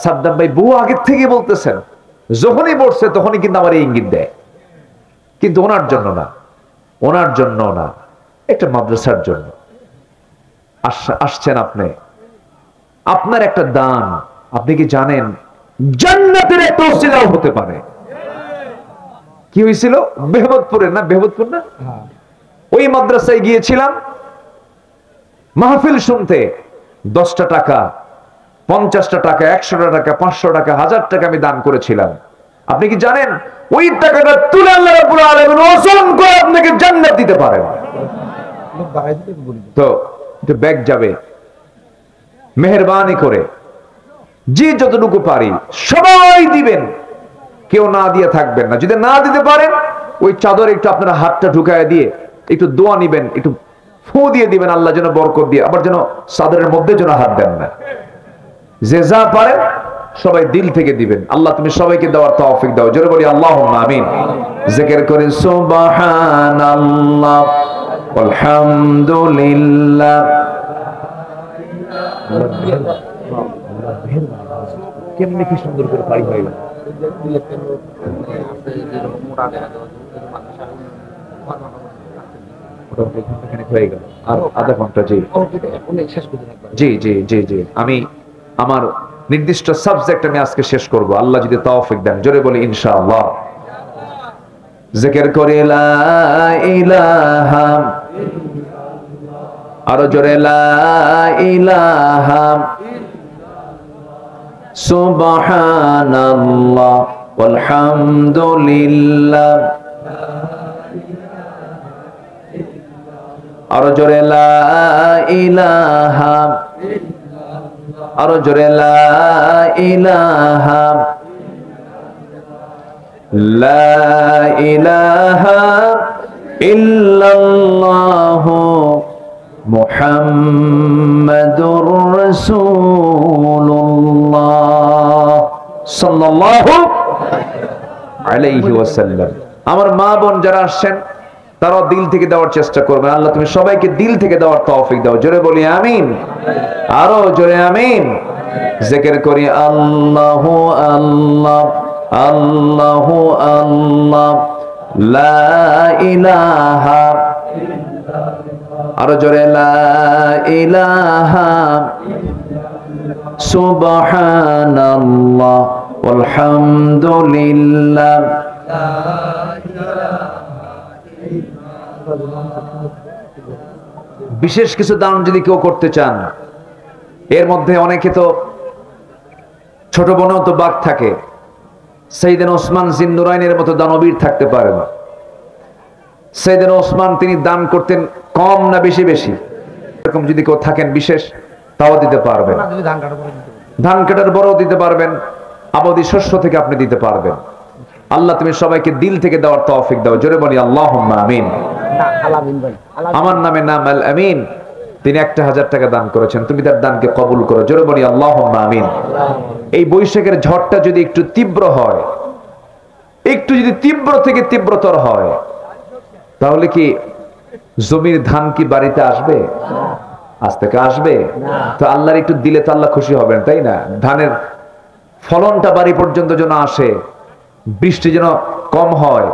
সাদ্দাম ভাই বহু আগের থেকে বলতেছেন, যখনই বসছে তখনই কিন্তু আমার এই ইঙ্গিত দেয়, কিন্তু ওনার জন্য না, ওনার জন্য না, একটা মাদ্রাসার জন্য আসছেন আপনি। আপনার একটা দান, আপনি কি জানেন জান্নাতের একটা ওসিলাও হতে পারে? কি হয়েছিল বেহবতপুরে, না বেহবতপুর না, ওই মাদ্রাসায় গিয়েছিলাম মাহফিল শুনতে। 10টা টাকা, 50টা টাকা, 100টা টাকা, 500 টাকা, 1000 টাকা আমি দান করেছিলাম। আপনি কি জানেন ওই টাকাটা তুলে আল্লাহ রাব্বুল আলামিন ওজন করে আপনাকে জান্নাত দিতে পারেন। তো ব্যাগ যাবে, মেহেরবানি করে যে যতটুকু পারি সবাই দিবেন, কেউ না দিয়ে থাকবেন না। যদি না দিতে পারেন ওই চাদরে একটু আপনারা হাতটা ঢুকায় দিয়ে একটু দোয়া নিবেন, একটু ফু দিয়ে দিবেন, আল্লাহ যেন বরকত দিয়ে, আবার যেন চাদরের মধ্যে যেন হাত দেন না। যে যা পারেন সবাই দিল থেকে দিবেন। আল্লাহ তুমি সবাইকে দেওয়ার তৌফিক দাও, জোরে বলি আল্লাহুম্মা আমিন। জিকির করেন সুবহানাল্লাহ আলহামদুলিল্লাহ। কেমনে কি সুন্দর করে পারি হয়ে গেল। হয়ে গেল আর আধা ঘন্টা। জি জি জি জি জি আমি আমার নির্দিষ্ট সাবজেক্ট আমি আজকে শেষ করব, আল্লাহ যদি তৌফিক দেন। জোরে বলি ইনশাআল্লাহ। জিকির করি লা ইলাহা, আরো জোরে লা ইলাহা সুবহানাল্লাহ আলহামদুলিল্লাহ, আরো জোরে লা ইলাহা, আরো জোরে লা ইলাহা, লা ইলাহা ইল্লাল্লাহু মুহাম্মাদুর রাসূলুল্লাহ সাল্লাল্লাহু আলাইহি ওয়াসাল্লাম। আমার মা বোন যারা আসছেন তারা দিল থেকে দেওয়ার চেষ্টা করবেন। আল্লাহ তুমি সবাইকে দিল থেকে দেওয়ার তৌফিক দাও, জোরে বলি আমিন, আরো জোরে আমিন। জিকির করি আল্লাহু আল্লাহ আল্লাহু আল্লাহ লা ইলাহা, আরো জোরে লা ইলাহা সুবহানাল্লাহ আলহামদুলিল্লাহ। বিশেষ কিছু দান যদি কেউ করতে চান, এর মধ্যে অনেকে তো ছোট বোনও তো বাঘ থাকে, সাইয়েদনা ওসমান জিন্নুরাইনের মতো দানবীর থাকতে পারে না। সাইয়েদনা ওসমান তিনি দান করতেন কম না বেশি বেশি, এরকম যদি কেউ থাকেন বিশেষ তাও দিতে পারবেন, ধান কাটার বড়ও দিতে পারবেন, আবাদি শস্য থেকে আপনি দিতে পারবেন। আল্লাহ তুমি সবাইকে দিল থেকে দেওয়ার তৌফিক দাও, জোরে বলি আল্লাহুম্মা আমিন। আমার নামে নাম আল আমিন, তিনি 1000 টাকা দান করেছেন, তুমি তার দানকে কবুল করো, জোরে বলি আল্লাহুম্মা আমিন। এই বৈশাখের ঝড়টা যদি একটু তীব্র হয়, একটু যদি তীব্র থেকে তীব্রতর হয়, তাহলে কি জমির ধান কি বাড়িতে আসবে? আজ থেকে আসবে? তো আল্লাহর একটু দিলে তো আল্লাহ খুশি হবেন, তাই না? ধানের ফলনটা বাড়ি পর্যন্ত যেন আসে, বৃষ্টি যেন কম হয়,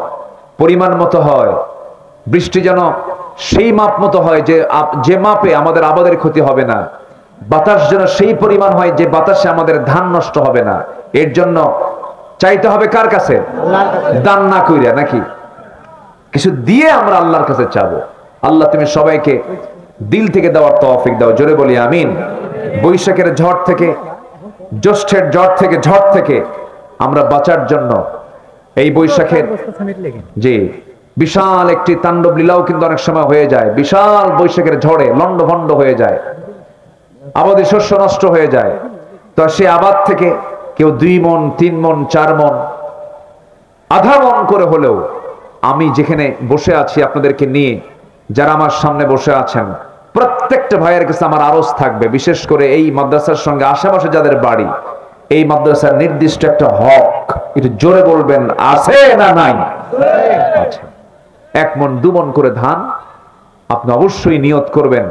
পরিমাণ মতো হয়, বৃষ্টি যেন সেই মাপ মতো হয় যে মাপে আমাদের আবাদের ক্ষতি হবে না, বাতাস যেন সেই পরিমাণ হয় যে বাতাসে আমাদের ধান নষ্ট হবে না। এর জন্য চাইতে হবে কার কাছে? দান না কইরা, নাকি কিছু দিয়ে আমরা আল্লাহর কাছে চাবো। আল্লাহ তুমি সবাইকে দিল থেকে দেওয়ার তৌফিক দাও, জোরে বলি আমিন। বৈশাখের ঝড় থেকে, জ্যৈষ্ঠের ঝড় থেকে আমরা বাঁচার জন্য এই বৈশাখের জি বিশাল একটি তাণ্ডব লীলাও কিন্তু অনেক সময় হয়ে যায়। বিশাল বৈশাখের ঝড়ে লন্ডভন্ড হয়ে যায়, আবাদি শস্য নষ্ট হয়ে যায়। তো সে আবাদ থেকে কেউ 2 মণ 3 মণ 4 মণ আধা মণ করে হলেও, আমি যেখানে বসে আছি আপনাদেরকে নিয়ে, যারা আমার সামনে বসে আছেন, প্রত্যেকটা ভাইয়ের কাছে আমার আরজ থাকবে, বিশেষ করে এই মাদ্রাসার সঙ্গে আশেপাশে যাদের বাড়ি, এই মাদ্রাসার নির্দিষ্ট একটা হক, একটু জোরে বলবেন আছে না নাই? আচ্ছা, 1 মণ 2 মণ করে ধান আপনি অবশ্যই নিয়ত করবেন,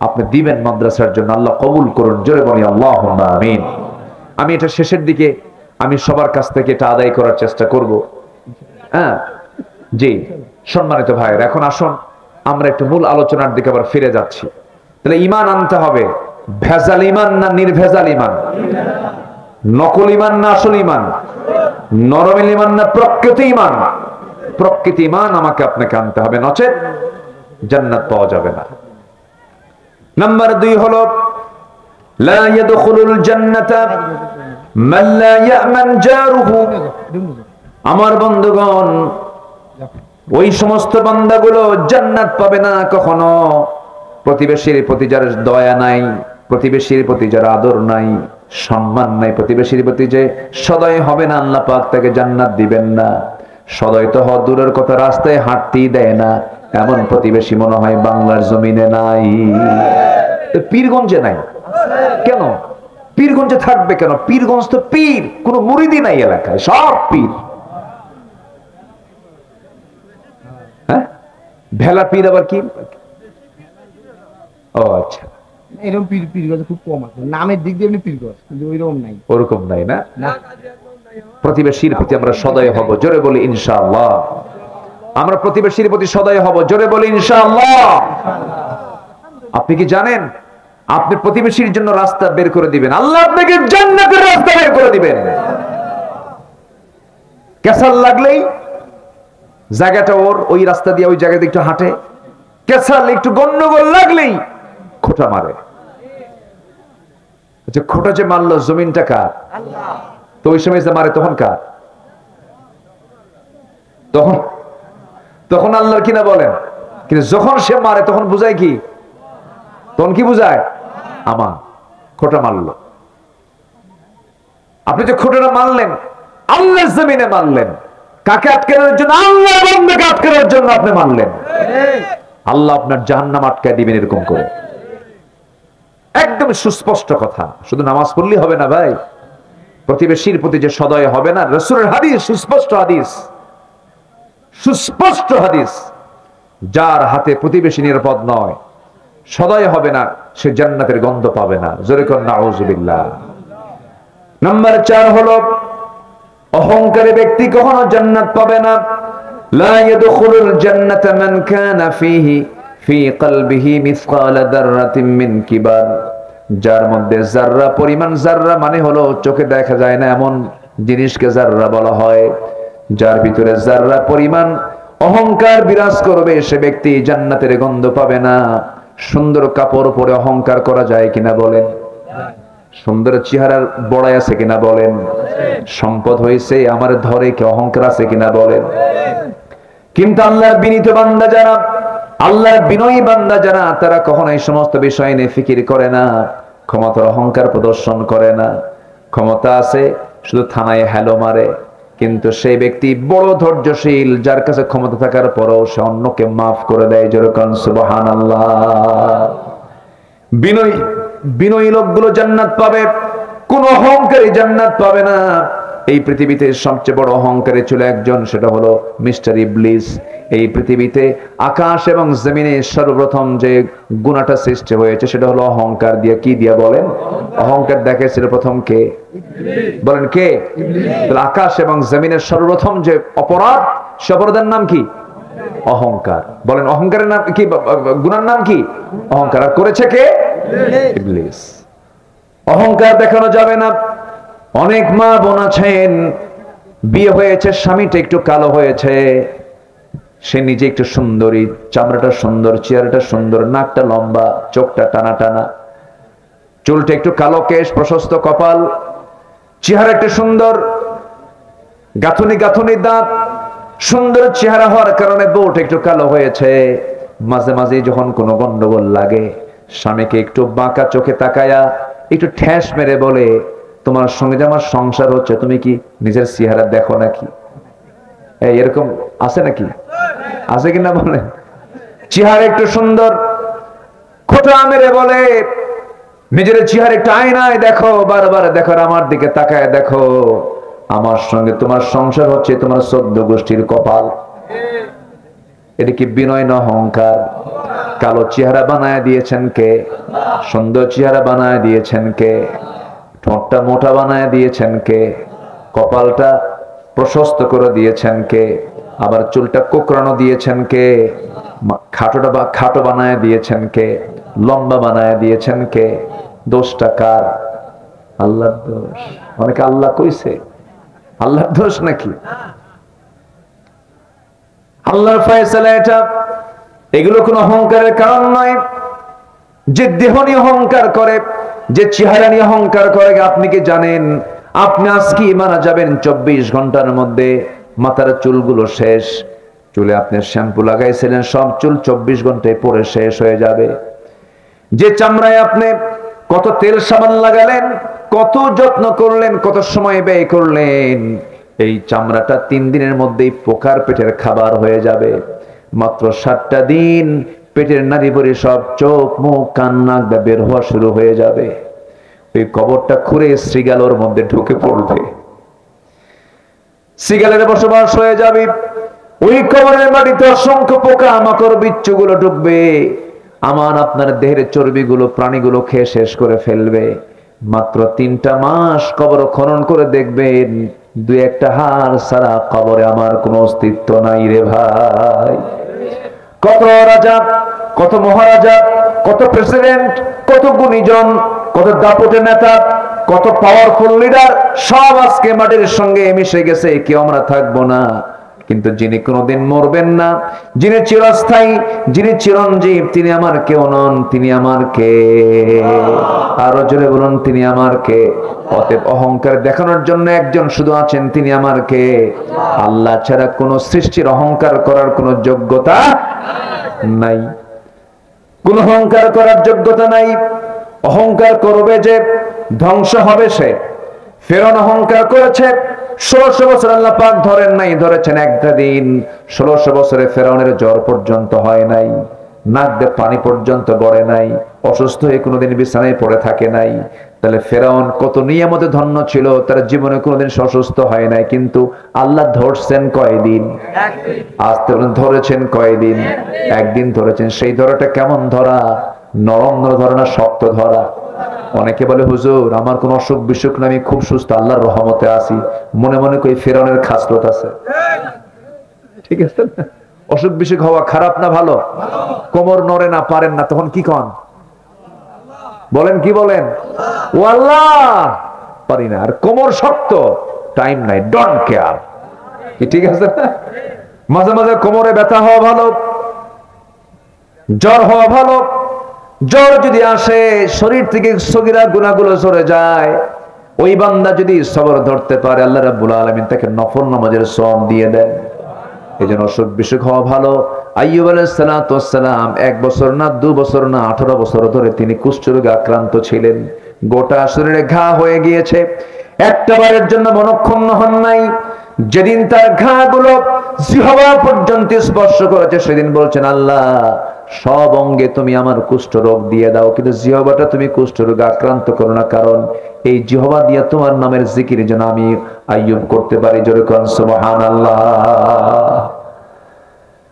আপনি দিবেন মাদ্রাসার জন্য। আল্লাহ কবুল করুন, জোরে বলি আল্লাহুম্মা আমিন। আমি এটা শেষের দিকে আমি সবার কাছ থেকে এটা আদায় করার চেষ্টা করব। হ্যাঁ জি, সম্মানিত ভাইয়ের, এখন আসুন আমরা একটু মূল আলোচনার দিকে আবার ফিরে যাচ্ছি। তাহলে ঈমান আনতে হবে, ভেজাল ঈমান না নির্ভেজাল ঈমান, নকল ঈমান না আসল ঈমান, নরম ঈমান না প্রকৃত ঈমান? প্রকৃত ঈমান আমাকে আপনাকে আনতে হবে, নচেত জান্নাত পাওয়া যাবে না। নাম্বার 2 হলো লা ইয়াদখুলুল জান্নাতা মান লা ইয়ামান জারুহু। আমার বন্ধুগণ, ওই সমস্ত বান্দাগুলো জান্নাত পাবে না কখনো প্রতিবেশীর প্রতি যার দয়া নাই, প্রতিবেশীর প্রতি যার আদর নাই, সম্মান নাই প্রতিবেশীর প্রতি, যে সদয় হবে না আল্লাহ পাক তাকে জান্নাত দিবেন না। সদয় তো হওয়া দূরের কথা, রাস্তায় হাঁটতেই দেয় না, এমন প্রতিবেশী মনে হয় বাংলার জমিনে নাই। পীরগঞ্জে নাই কেন? পীরগঞ্জে থাকবে কেন? পীরগঞ্জ তো পীর, কোন মুরিদি নাই এলাকায়, সব পীর। হ্যাঁ, ভেলা পীর আবার কি? ও আচ্ছা, এরকম পীরগঞ্জ খুব কম আছে, নামের দিক দিয়ে এমনি পীরগঞ্জ, কিন্তু ওইরকম নাই। ওরকম নাই না? না, প্রতিবেশীর প্রতি আমরা সদয় হব, জোরে বলি ইনশাআল্লাহ। আমরা প্রতিবেশীর প্রতি সদয় হব, জোরে বলি ইনশাআল্লাহ। আপনি কি জানেন, আপনি প্রতিবেশীর জন্য রাস্তা বের করে দিবেন, আল্লাহ আপনাকে জান্নাতের রাস্তা বের করে দিবেন। কেসাল লাগলেই জায়গাটা ওর, ওই রাস্তা দিয়ে ওই জায়গাতে একটু হাঁটে। কেসাল একটু গন্ডগোল লাগলেই খোঁটা মারে। আচ্ছা, খোঁটা যে মারলো, জমিনটা কার? তো ওই সময় যে মারে তখন কার? তখন তখন আল্লাহর কিনা বলেন, কিন্তু যখন সে মারে তখন বুঝায় কি? তখন কি বুঝায়? আমার খোঁটা মারলো। আপনি যে খোঁটাটা মারলেন, আল্লাহর জমিনে মারলেন। কাকে আটকানোর জন্য? আল্লাহর বান্দাকে আটকানোর জন্য আপনি মারলেন। আল্লাহ আপনার জাহান্নাম আটকায় দিবেন এরকম করে। একদম সুস্পষ্ট কথা। শুধু নামাজ পড়লেই হবে না ভাই, প্রতিবেশীর প্রতি যে সদয় হবে না, রাসূলের হাদিস, সুস্পষ্ট হাদিস, সুস্পষ্ট হাদিস, যার হাতে প্রতিবেশী নিরাপদ নয়, সদয় হবে না, সে জান্নাতের গন্ধ পাবে না। জোরে কোন নাউযুবিল্লাহ। নাম্বার 4 হলো, অহংকারী ব্যক্তি কখনো জান্নাত পাবে না। লা ইয়াদখুলুল জান্নাতা মান কানা ফি কলবিহি মিসকালা যাররাতিন মিন কিবার। যার মধ্যে জাররা পরিমাণ, জাররা মানে হলো চোখে দেখা যায় না এমন জিনিসকে জাররা বলা হয়। যার ভিতরে জাররা পরিমাণ অহংকার বিরাজ করবে, সে ব্যক্তি জান্নাতের গন্ধ পাবে না। সুন্দর কাপড় পরে অহংকার করা যায় কিনা বলেন? সুন্দর চেহারার বড়াই আছে কিনা বলেন? সম্পদ হয়েছে আমার ধরে, কি অহংকার আছে কিনা বলেন? কিন্তু আল্লাহর বিনীত বান্দা যারা, আল্লাহর বিনয়ী বান্দা যারা, তারা কখনো এই সমস্ত বিষয় নিয়ে ফিকির করে না, ক্ষমতার অহংকার প্রদর্শন করে না। ক্ষমতা আছে, শুধু থানায় হ্যালো মারে, কিন্তু সেই ব্যক্তি বড় ধৈর্যশীল, যার কাছে ক্ষমতা থাকার পরও সে অন্যকে মাফ করে দেয়। যেরকম সুবহানাল্লাহ। বিনয়ী লোকগুলো জান্নাত পাবে, কোন অহংকারী জান্নাত পাবে না। এই পৃথিবীতে সবচেয়ে বড় অহংকারী ছিল একজন, সেটা হলো মিস্টার ইবলিস। এই পৃথিবীতে আকাশ এবং জমিনে সর্বপ্রথম যে গুনাহটা সৃষ্টি হয়েছে সেটা হলো অহংকার দিয়ে। কি দিয়ে বলেন? অহংকার দেখেছিল প্রথম কে? বলেন কে? তাহলে আকাশ এবং জমিনের সর্বপ্রথম যে অপরাধ, সে অপরাধের নাম কি? অহংকার। বলেন অহংকারের নাম কি? গুনার নাম কি? অহংকার। আর করেছে কে? ইবলিস। অহংকার দেখানো যাবে না। অনেক মা বোন আছেন, বিয়ে হয়েছে, স্বামীটা একটু কালো হয়েছে, সে নিজে একটু সুন্দরী, চামড়াটা সুন্দর, চেহারাটা সুন্দর, নাকটা লম্বা, চোখটা টানা টানা, চুলটা একটু কালো, কেশ, প্রশস্ত কপাল, চেহারা একটু সুন্দর, গাঁথুনি গাঁথুনি দাঁত, সুন্দর চেহারা হওয়ার কারণে বউটা একটু কালো হয়েছে। মাঝে মাঝে যখন কোনো গন্ডগোল লাগে, স্বামীকে একটু বাঁকা চোখে তাকায়া একটু ঠেস মেরে বলে, তোমার সঙ্গে যে আমার সংসার হচ্ছে, তুমি কি নিজের চেহারা দেখো নাকি? এরকম আছে নাকি? আছে কিনা বলেন? চেহারা একটু সুন্দর, খোঁটা মেরে বলে, নিজের চেহারা একটু আয়নায় দেখো, বারবার দেখো, আমার দিকে তাকায় দেখো, আমার সঙ্গে তোমার সংসার হচ্ছে, তোমার 14 গোষ্ঠীর কপাল। এটা কি বিনয় না অহংকার? কালো চেহারা বানায় দিয়েছেন কে? সুন্দর চেহারা বানায় দিয়েছেন কে? ঠোঁটটা মোটা বানায় দিয়েছেন কে? কপালটা প্রশস্ত করে দিয়েছেন কে? আবার চুলটা কোকড়ানো দিয়েছেন কে? খাটো বানায় দিয়েছেন কে? লম্বা বানায় দিয়েছেন কে? দোষটা কার? আল্লাহর দোষ। অনেকে আল্লাহ কইছে, আল্লাহর দোষ নাকি? আল্লাহর ফয়সালা এটা। এগুলো কোনো অহংকারের কারণ নয়। যে দেহ নিয়ে অহংকার করে, যে চেহারা নিয়ে অহংকার করে, আপনি কি জানেন আপনি আজকে মারা যাবেন 24 ঘন্টার মধ্যে? মাথার চুলগুলো শেষ, চুলে আপনি শ্যাম্পু লাগাইছিলেন, সব চুল 24 ঘন্টায় পরে শেষ হয়ে যাবে। যে চামড়ায় আপনি কত তেল সাবান লাগালেন, কত যত্ন করলেন, কত সময় ব্যয় করলেন। এই চামড়াটা 3 দিনের মধ্যেই পোকার পেটের খাবার হয়ে যাবে। মাত্র 7টা দিন পেটের নাড়িভুড়ি সব চোখ মুখ কান নাক দিয়ে বের হওয়া শুরু হয়ে যাবে। ওই কবরটা খুঁড়ে শ্রীগালোর মধ্যে ঢুকে পড়বে, শ্রীগালের বসবাস হয়ে যাবে। ওই কবরের মাটিতে অসংখ্য পোকা মাকড় বিচ্ছুগুলো ঢুকবে, আমার আপনার দেহের চর্বিগুলো প্রাণীগুলো খেয়ে শেষ করে ফেলবে। মাত্র 3টা মাস কবর খনন করে দেখবেন 2-1টা হাড় ছাড়া কবরে আমার কোনো অস্তিত্ব নাই রে ভাই। কত রাজা, কত মহারাজা, কত প্রেসিডেন্ট, কত গুণীজন, কত দাপটে নেতা, কত পাওয়ারফুল লিডার সব আজকে মাটির সঙ্গে মিশে গেছে, কেউ আমরা থাকবো না। কিন্তু যিনি কোনোদিন মরবেন না, যিনি চিরস্থায়ী, যিনি চিরঞ্জীব, তিনি আমার কেউ নন। তিনি আমার কে? আরো জোরে বলুন, তিনি আমার কে? অতএব অহংকার দেখানোর জন্য একজন শুধু আছেন, তিনি আমার কে? আল্লাহ ছাড়া কোন সৃষ্টির অহংকার করার কোন যোগ্যতা নাই, কোন অহংকার করার যোগ্যতা নাই। অহংকার করবে যে ধ্বংস হবে সে। ফেরাউন অহংকার করেছে, 1600 বছর আল্লাহ পাক ধরেন নাই, ধরেছেন একটা দিন। 1600 বছরে ফেরাউনের জ্বর পর্যন্ত হয় নাই, নাক দিয়ে পানি পর্যন্ত গড়ে নাই, অসুস্থ হয়ে কোনোদিন বিছানায় পড়ে থাকে নাই। তাহলে ফেরাউন কত নিয়ামতে ধন্য ছিল, তার জীবনে কোনোদিন অসুস্থ হয় নাই। কিন্তু আল্লাহ ধরছেন কয়দিন? আসতে বলেন, ধরেছেন কয়দিন? একদিন ধরেছেন। সেই ধরাটা কেমন ধরা? নরম ধরা না শক্ত ধরা? অনেকে বলে, হুজুর আমার কোন অসুখ বিসুখ না, আমি খুব সুস্থ, আল্লাহর রহমতে আছি। মনে মনে কই ফেরাউনের খাসলত আছে। ঠিক আছে না? অসুখ বিসুখ হওয়া খারাপ না ভালো? কোমর নড়ে না, পারেন না, তখন কি কন? বলেন, কি বলেন? ও আল্লাহ পারি না। আর কোমর শক্ত, টাইম নাই, ডোন্ট কেয়ার। ঠিক আছে না? মাঝে মাঝে কোমরে ব্যথা হওয়া ভালো, জ্বর হওয়া ভালো। জ্বর যদি আসে, শরীর থেকে সগীরা গুনাহগুলো সরে যায়, ওই বান্দা যদি সবর ধরতে পারে, আল্লাহ রাব্বুল আলামিন তাকে নফল নামাজের সওয়াব দিয়ে দেন। এজন্য অসুখ বিসুখ হওয়া ভালো। আইয়ুব আলাইহিস সালাতু ওয়াস সালাম 1 বছর না 2 বছর না 18 বছর ধরে তিনি কুষ্ঠরোগে আক্রান্ত ছিলেন। গোটা শরীরে ঘা হয়ে গিয়েছে, একটা বারের জন্য মনক্ষুণ্ণ হন নাই। যেদিন তার ঘাগুলো জিহ্বা পর্যন্ত স্পর্শ করেছে, সেদিন বলছেন, আল্লাহ সব অঙ্গে তুমি আমার কুষ্ঠ রোগ দিয়ে দাও, কিন্তু জিহ্বাটা তুমি কুষ্ঠ রোগে আক্রান্ত করো না, কারণ এই জিহ্বা দিয়ে তোমার নামের জিকির যেন আমি আইয়ুব করতে পারি। জোরে কোন সুবহানাল্লাহ।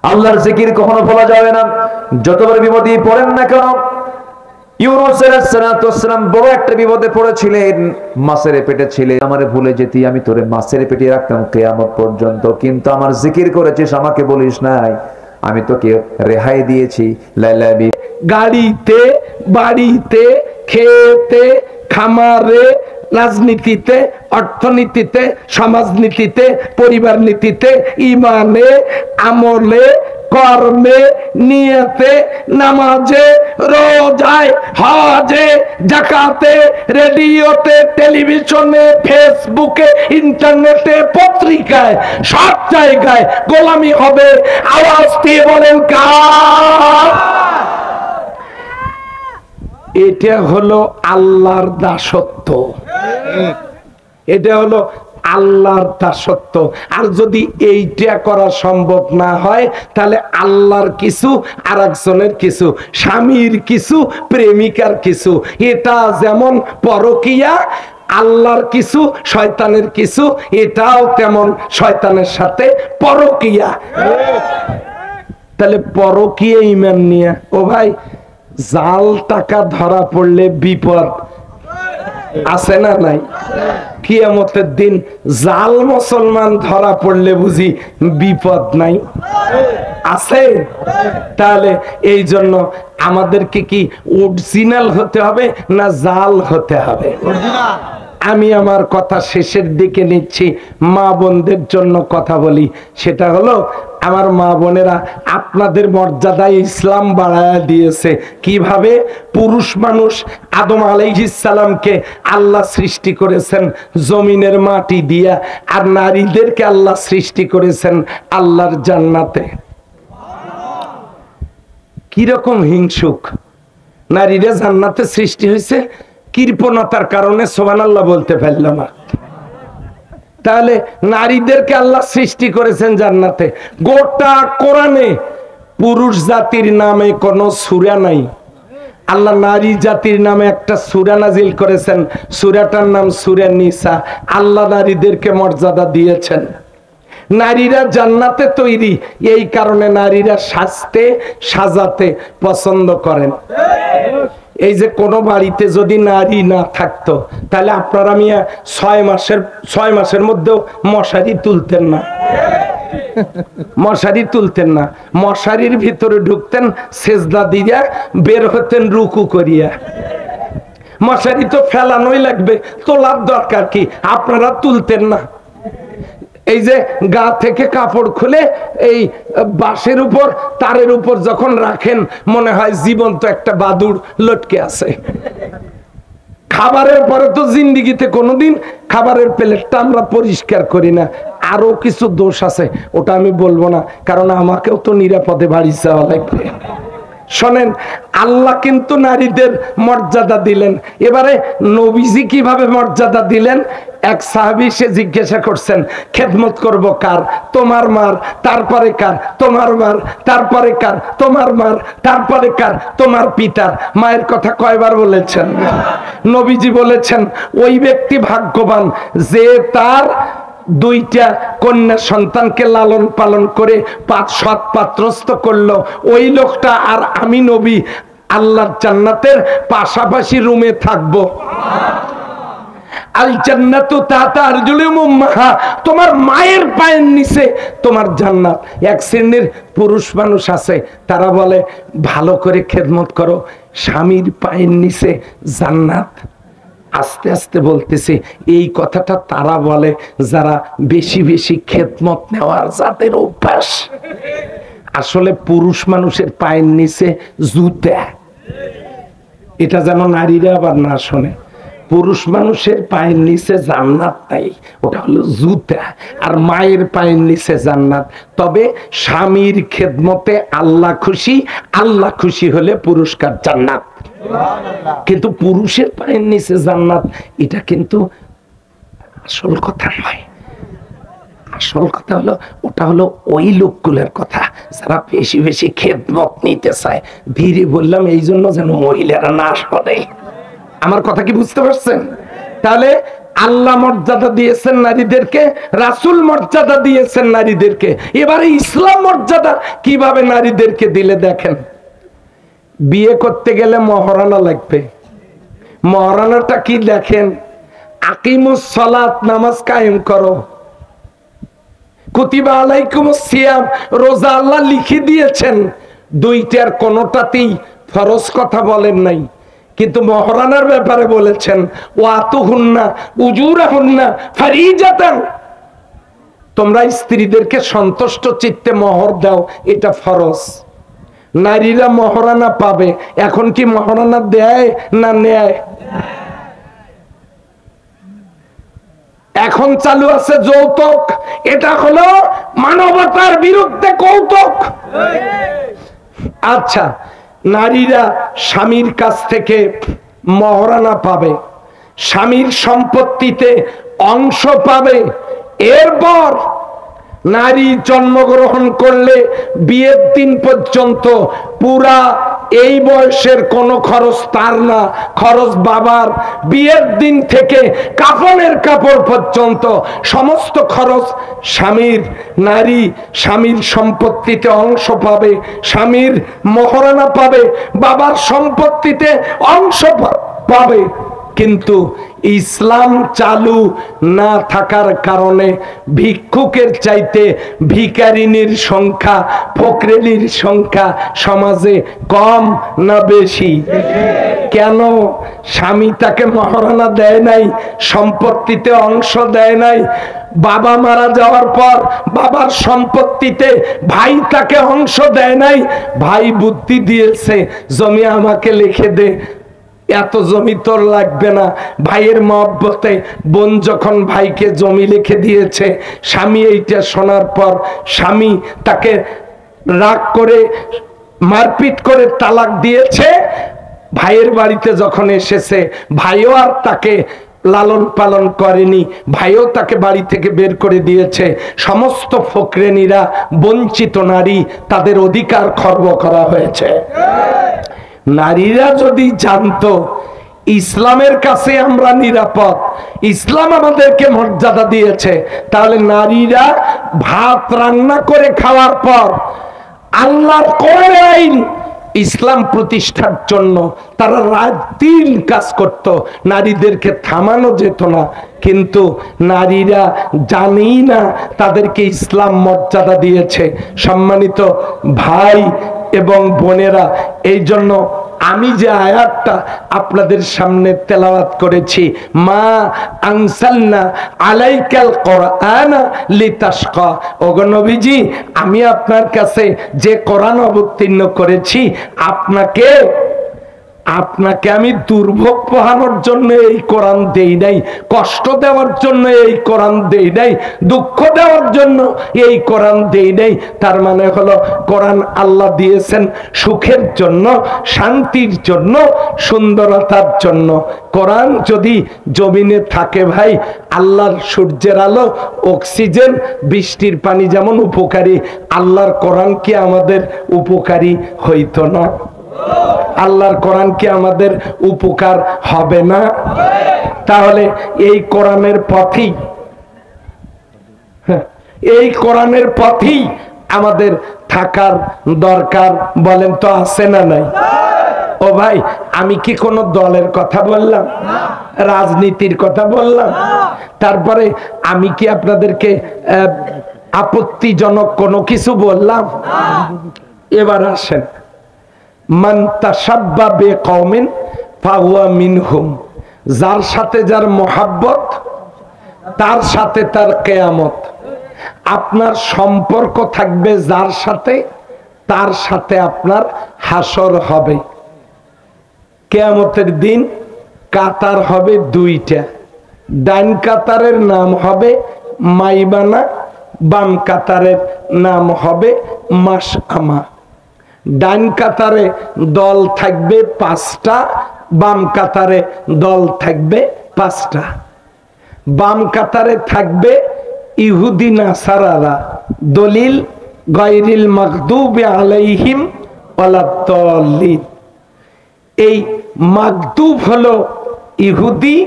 আল্লাহর জিকির কখনো ভোলা যাবে না, যতবার বিপদে পড়েন না কেন। ইউনূস আলাইহিস সালাম বড় একটা বিপদে পড়েছিলেন, মাছের পেটে ছিলেন। আমারে ভুলে যেতি, আমি তোরে মাছের পেটে রাখতাম কিয়ামত পর্যন্ত, কিন্তু আমার জিকির করেছিস, আমাকে বলিস নাই, আমি তোকে রেহাই দিয়েছি। লাইলাবি গাড়িতে, বাড়িতে, খেতে, খামারে, রাজনীতিতে, অর্থনীতিতে, সমাজনীতিতে, পরিবার নীতিতে, ইমানে, আমলে, কর্মে, নিয়তে, নামাজে, রোজায়, হজে, যাকাতে, রেডিওতে, টেলিভিশনে, ফেসবুকে, ইন্টারনেটে, পত্রিকায়, সব জায়গায় গোলামি হবে। আওয়াজ দিয়ে বলেন কার? এটা হলো আল্লাহর দাসত্ব, এটা হলো আল্লাহর দাসত্ব। আর যদি এইটা করা সম্ভব না হয়, তাহলে আল্লাহর কিছু আর একজনের কিছু, স্বামীর কিছু প্রেমিকার কিছু। এটা যেমন পরকীয়া, আল্লাহর কিছু শয়তানের কিছু, এটাও তেমন শয়তানের সাথে পরকীয়া। তাহলে পরকীয়া ঈমান নিয়ে, ও ভাই, জাল টাকা ধরা পড়লে বিপদ আছে না নাই? কিয়ামতের দিন জাল মুসলমান ধরা পড়লে বুঝি বিপদ নাই? আছে। তাহলে এই জন্য আমাদেরকে কি অরিজিনাল হতে হবে না জাল হতে হবে? আমি আমার কথা শেষের দিকে নিচ্ছি, মা বোনদের জন্য কথা বলি। সেটা হলো, আমার মা বোনেরা, আপনাদের মর্যাদায় ইসলাম বাড়ায়া দিয়েছে। কিভাবে? পুরুষ মানুষ আদম আলাইহিস সালামকে আল্লাহ সৃষ্টি করেছেন জমিনের মাটি দিয়া, আর নারীদেরকে আল্লাহ সৃষ্টি করেছেন আল্লাহর জান্নাতে। কিরকম হিংসুক! নারীরা জান্নাতে সৃষ্টি হয়েছে, কৃপণতার কারণে সুবহানাল্লাহ বলতে পারল না। তাহলে নারীদেরকে আল্লাহ সৃষ্টি করেছেন জান্নাতে। গোটা কোরআনে পুরুষ জাতির নামে কোনো সূরা নাই। আল্লাহ নারী জাতির নামে একটা সূরা নাজিল করেছেন, সূরাটার নাম সূরা নিসা। আল্লাহ নারীদেরকে মর্যাদা দিয়েছেন। নারীরা জান্নাতে তৈরি, এই কারণে নারীরা সাজতে সাজাতে পছন্দ করেন। এই যে কোনো বাড়িতে যদি নারী না থাকতো তাহলে আপনারা মিয়া 6 মাসের মধ্যেও মশারি তুলতেন না, মশারি তুলতেন না। মশারির ভিতরে ঢুকতেন সেজদা দিয়া, বের হতেন রুকু করিয়া। মশারি তো ফেলানোই লাগবে, তোলার দরকার কি? আপনারা তুলতেন না। এই যে গা থেকে কাপড় খুলে এই বাঁশের উপর তারের উপর যখন রাখেন মনে হয় জীবন্ত একটা বাদুড় লটকে আছে। খাবারের পরে তো জিন্দিগিতে কোনোদিন খাবারের প্লেটটা আমরা পরিষ্কার করি না। আরো কিছু দোষ আছে, ওটা আমি বলবো না, কারণ আমাকেও তো নিরাপদে বাড়ি যাওয়া লাগবে। শোনেন, আল্লাহ কিন্তু নারীদের মর্যাদা দিলেন। এবারে নবীজি কিভাবে মর্যাদা দিলেন? এক সাহাবী সে জিজ্ঞাসা করছেন, খেদমত করব কার? তোমার মার। তারপরে কার? তোমার মার। তারপরে কার? তোমার মার। তারপরে কার? তোমার পিতার। মায়ের কথা কয়বার বলেছেন? নবীজি বলেছেন, ওই ব্যক্তি ভাগ্যবান যে তার 2টা কন্যা সন্তানকে লালন পালন করে সৎ পাত্রস্থ করলো। ওই লোকটা আর আমি নবী আল্লাহর জান্নাতের পাশাপাশি রুমে থাকবো। আল জান্নাতু তাহতা আরজুলিল উম্মাহা, তোমার মায়ের পায়ের নিচে তোমার জান্নাত। এক শ্রেণীর পুরুষ মানুষ আছে, তারা বলে ভালো করে খেদমত করো, স্বামীর পায়ের নিচে জান্নাত। আস্তে আস্তে বলতেছে, এই কথাটা তারা বলে যারা বেশি বেশি খেদমত নেওয়ার যাদের অভ্যাস। আসলে পুরুষ মানুষের পায়ের নিচে জুতা, এটা যেন নারীরা আবার না শোনে। পুরুষ মানুষের পায়ের নিচে জান্নাত নাই, ওটা হলো জুতা। আর মায়ের পায়ের নিচে জান্নাত। তবে স্বামীর খেদমতে আল্লাহ খুশি, আল্লাহ খুশি হলে পুরস্কার জান্নাত। কিন্তু পুরুষের পায়ের নিচে জান্নাত, এটা কিন্তু আসল কথা নয়। আসল কথা হলো, ওটা হলো ওই লোকগুলোর কথা যারা বেশি বেশি খেদমত নিতে চায়। ধীরে বললাম এই জন্য যেন মহিলারা না শোনে। আমার কথা কি বুঝতে পারছেন? তাহলে আল্লাহ মর্যাদা দিয়েছেন নারীদেরকে, রাসূল মর্যাদা দিয়েছেন নারীদেরকে। এবারে ইসলাম মর্যাদা কিভাবে নারীদেরকে দিলে দেখেন। বিয়ে করতে গেলে মহারানা লাগবে। মহারানাটা কি দেখেন? আকিমুস সালাত, নামাজ কায়েম করো। কুতিবা আলাইকুমুস সিয়াম, রোজা আল্লাহ লিখে দিয়েছেন। 2টার কোনোটাতেই ফরজ কথা বলেন নাই, কিন্তু মহারানার ব্যাপারে বলেছেন ওয়াতুহুন্না উজুরাহুন্না ফারিজাতান, তোমরা স্ত্রীদেরকে সন্তুষ্ট চিত্তে মোহর দাও, এটা ফরজ। নারীরা মহারানা পাবে। এখন কি মহারানা দেয় না নেয়? এখন চালু আছে যৌতুক। এটা হলো মানবতার বিরুদ্ধে কৌতুক। আচ্ছা, নারীরা স্বামীর কাছ থেকে মহারানা পাবে, স্বামীর সম্পত্তিতে অংশ পাবে। এরপর নারী জন্মগ্রহণ করলে বিয়ের দিন পর্যন্ত পুরা এই বয়সের কোনো খরচ তার না, খরচ বাবার। বিয়ের দিন থেকে কাফনের কাপড় পর্যন্ত সমস্ত খরচ স্বামীর। নারী স্বামীর সম্পত্তিতে অংশ পাবে, স্বামীর মহারানা পাবে, বাবার সম্পত্তিতে অংশ পাবে। কিন্তু ইসলাম চালু না থাকার কারণে ভিক্ষুকের চাইতে ভিখারিনীর সংখ্যা, ফকরেলির সংখ্যা সমাজে কম না বেশি? কেন? স্বামী তাকে মহারানা দেয় নাই, সম্পত্তিতে অংশ দেয় নাই। বাবা মারা যাওয়ার পর বাবার সম্পত্তিতে ভাই তাকে অংশ দেয় নাই। ভাই বুদ্ধি দিয়েছে, জমি আমাকে লিখে দে, এত জমি তোর লাগবে না। ভাইয়ের মহব্বতে বোন যখন ভাইকে জমি লিখে দিয়েছে, স্বামী এইটা শোনার পর স্বামী তাকে রাগ করে মারপিট করে তালাক দিয়েছে। ভাই ভাইয়ের বাড়িতে যখন এসেছে, ভাইও আর তাকে লালন পালন করেনি, ভাইও তাকে বাড়ি থেকে বের করে দিয়েছে। সমস্ত ফকরেনীরা, বঞ্চিত নারী, তাদের অধিকার খর্ব করা হয়েছে। নারীরা যদি জানতো ইসলামের কাছে আমরা নিরাপদ, ইসলাম আমাদেরকে মর্যাদা দিয়েছে, তাহলে নারীরা ভাত রান্না করে খাওয়ার পর আল্লাহর কোরআন আইন ইসলাম প্রতিষ্ঠার জন্য তারা রাত দিন কাজ করত, নারীদেরকে থামানো যেত না। কিন্তু নারীরা জানেই না তাদেরকে ইসলাম মর্যাদা দিয়েছে। সম্মানিত ভাই এবং বোনেরা, এই জন্য আমি যে আয়াতটা আপনাদের সামনে তেলাওয়াত করেছি, মা আনসালনা আলাইকাল কোরআনা লিতাশকা, ওগো নবীজি, আমি আপনার কাছে যে কোরআন অবতীর্ণ করেছি, আপনাকে আমি দুর্ভোগ পোহানোর জন্য এই কোরআন দেই নাই, কষ্ট দেওয়ার জন্য এই কোরআন দেই নাই, দুঃখ দেওয়ার জন্য এই কোরআন দেই নাই। তার মানে হলো কোরআন আল্লাহ দিয়েছেন সুখের জন্য, শান্তির জন্য, সুন্দরতার জন্য। কোরআন যদি জমিনে থাকে ভাই, আল্লাহর সূর্যের আলো, অক্সিজেন, বৃষ্টির পানি যেমন উপকারী, আল্লাহর কোরআন কি আমাদের উপকারী হইতো না? আল্লাহর কোরআন কি আমাদের উপকার হবে না? তাহলে এই কোরআনের পথেই, এই কোরআনের পথেই আমাদের থাকার দরকার। বলেন তো, আছে না নাই? ও ভাই, আমি কি কোনো দলের কথা বললাম, রাজনীতির কথা বললাম? তারপরে আমি কি আপনাদেরকে আপত্তিজনক কোনো কিছু বললাম? এবার আসেন, মান তাশাব্বা বিকওমিন ফাহুয়া মিনহুম, যার সাথে যার মোহাব্বত তার সাথে তার কিয়ামত। আপনার সম্পর্ক থাকবে যার সাথে, তার সাথে আপনার হাসর হবে। কিয়ামতের দিন কাতার হবে দুইটা, ডান কাতারের নাম হবে মাইবানা, বাম কাতারের নাম হবে মাশআমা। ডান কাতারে দল থাকবে 5টা, বাম কাতারে দল থাকবে 5টা। বাম কাতারে থাকবে ইহুদি নাসারারা, দলিল গায়রিল মাগদুবি আলাইহিম ওয়ালাদ-দাল্লিন। এই মাগদুব হলো ইহুদি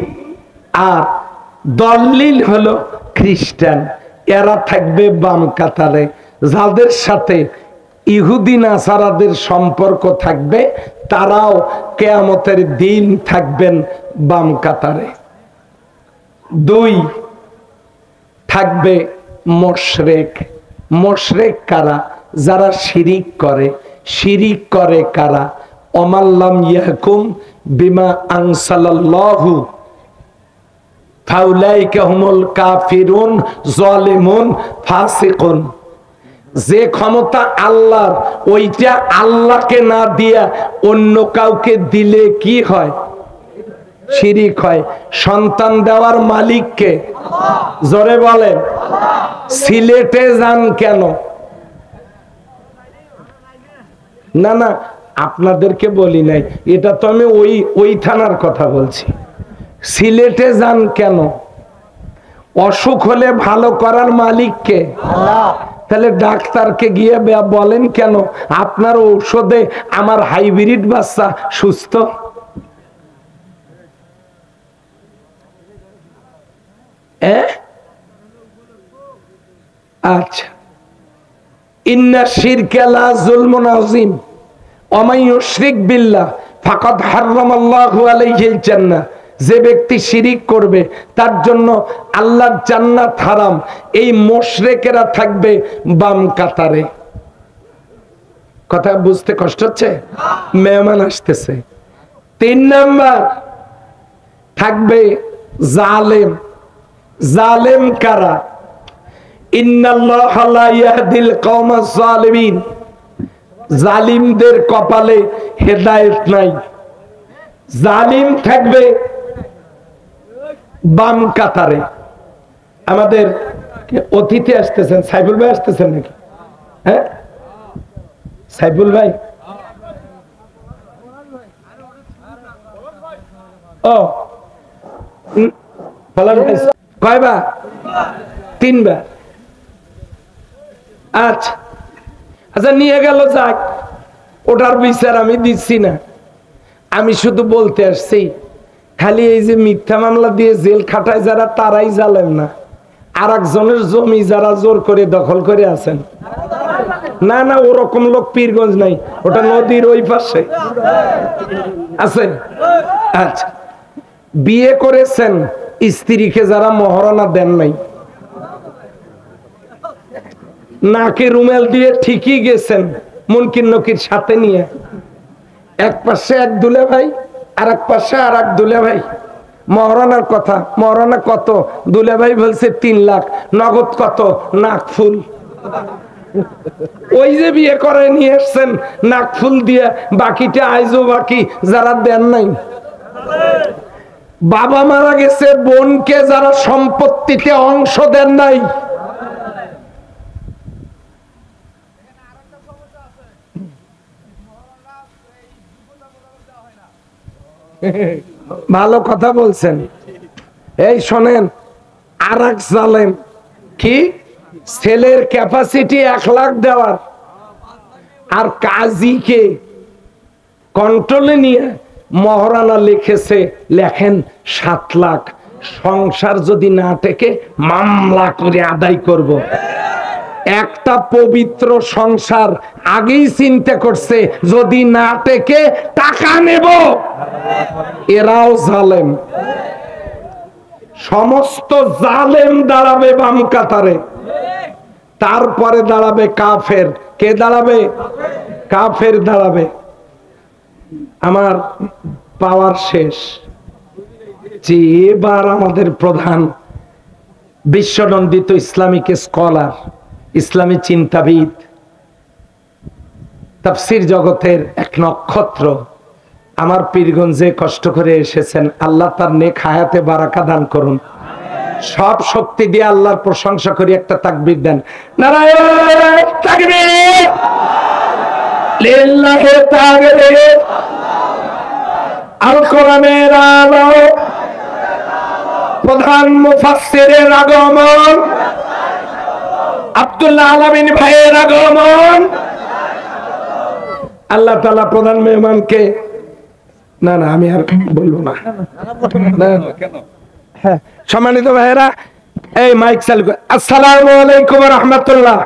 আর দল্লিল হলো খ্রিস্টান। এরা থাকবে বাম কাতারে। যাদের সাথে ইহুদি নাসারাদের সম্পর্ক থাকবে, তারাও কিয়ামতের দিন থাকবেন বাম কাতারে। 2 থাকবে মুশরিক। মুশরিক কারা? যারা শিরিক করে। শিরিক করে কারা? ওমাল্লাম ইয়াহকুম বিমা আনসালাল্লাহু ফাউলাইকা হুমুল কাফিরুন যালিমুন ফাসিকুন। যে ক্ষমতা আল্লাহর, ওইটা আল্লাহকে না দিয়া অন্য কাউকে দিলে কি হয়? শিরিক হয়। সন্তান দেওয়ার মালিককে? জোরে বলেন। সিলেটে যান কেন? না না, আপনাদেরকে বলি নাই, এটা তো আমি ওই থানার কথা বলছি। সিলেটে যান কেন? অসুখ হলে ভালো করার মালিককে? আল্লাহ। তাহলে ডাক্তারকে গিয়ে বলেন কেন আপনার ঔষধে আমার হাইব্রিড বাচ্চা সুস্থ? আচ্ছা, ইন্না শিরকা লা যুলমুন আযীম ওয়া মান ইউশরিক বিল্লাহ ফাকাদ হারামাল্লাহু আলাইহিল জান্নাহ। যে ব্যক্তি শিরিক করবে তার জন্য আল্লাহর জান্নাত হারাম। এই মুশরিকেরা থাকবে বাম কাতারে। কথা বুঝতে কষ্ট হচ্ছে? মেহমান আসতেছে। 3 নাম্বার থাকবে জালেম। জালেম কারা? ইন্নাল্লাহা লা ইয়াহদিল কওমাজ জালিমিন। জালিমদের কপালে হেদায়েত নাই। জালিম থাকবে বাম কাতারে। আমাদের অতিথি আসতেছেন, সাইফুল ভাই আসতেছেন নাকি? হ্যাঁ, সাইফুল ভাই ও কয়বার? 3 বার। আচ্ছা আচ্ছা, নিয়ে গেল, যাক, ওটার বিচার আমি দিচ্ছি না। আমি শুধু বলতে আসছি, খালি এই যে মিথ্যা মামলা দিয়ে জেল খাটায় যারা, তারাই জালেম না, আর একজনের জমি যারা জোর করে দখল করে আছেন। না না, ওরকম লোক পীরগঞ্জ নাই, ওটা নদীর ওই পাশে আছে। আচ্ছা, বিয়ে করেছেন, স্ত্রীকে যারা মহারণা দেন নাই, নাকে রুমেল দিয়ে ঠিকই গেছেন মুনকির নকির সাথে নিয়ে, এক পাশে এক দুলে ভাই, আর এক পাশে আর এক দুলে ভাই। মহারণার কথা, মহারণা কত? দুলে ভাই বলছে 3 লাখ, নগদ কত? নাক ফুল। ওই যে বিয়ে করে নিয়ে এসছেন নাক ফুল দিয়ে, বাকিটা আইজো বাকি যারা দেন নাই। বাবা মারা গেছে, বোনকে যারা সম্পত্তিতে অংশ দেন নাই। ভালো কথা বলছেন। এই শোনেন, আর এক জালেম কি, ছেলের ক্যাপাসিটি 1 লাখ দেওয়ার, আর কাজীকে কন্ট্রোলে নিয়ে মহারানা লিখেছে, লেখেন 7 লাখ, সংসার যদি না টেকে মামলা করে আদায় করব। একটা পবিত্র সংসার আগেই চিন্তা করছে, যদি না টেকে টাকা নেব। এরাও জালেম। সমস্ত জালেম দাঁড়াবে বাম কাতারে, তারপরে দাঁড়াবে কাফের। কে দাঁড়াবে? কাফের দাঁড়াবে। আমার পাওয়ার শেষ। যে এবার আমাদের প্রধান বিশ্বনন্দিত ইসলামিক স্কলার, ইসলামী চিন্তাবিদ, তাফসীর জগতের এক নক্ষত্র, আমার পীরগঞ্জে কষ্ট করে এসেছেন। আল্লাহ তার নেক হায়াতে বারাকা দান করুন। সব শক্তি দিয়ে আল্লাহর প্রশংসা করি। একটা তাকবীর দেন। নারায়ে তাকবীর, লিল্লাহি তাকবীর। আল কোরআনের আলো, প্রধান মুফাসসিরের আগমন, আব্দুল্লাহ আলামিন ভাইয়ের আগমন। আল্লাহ তাআলা প্রধান মেহমানকে, না না আমি আর বলবো না। হ্যাঁ, সম্মানিত ভাইয়েরা, এই মাইক চালু। আসসালামু আলাইকুম ওয়া রাহমাতুল্লাহ।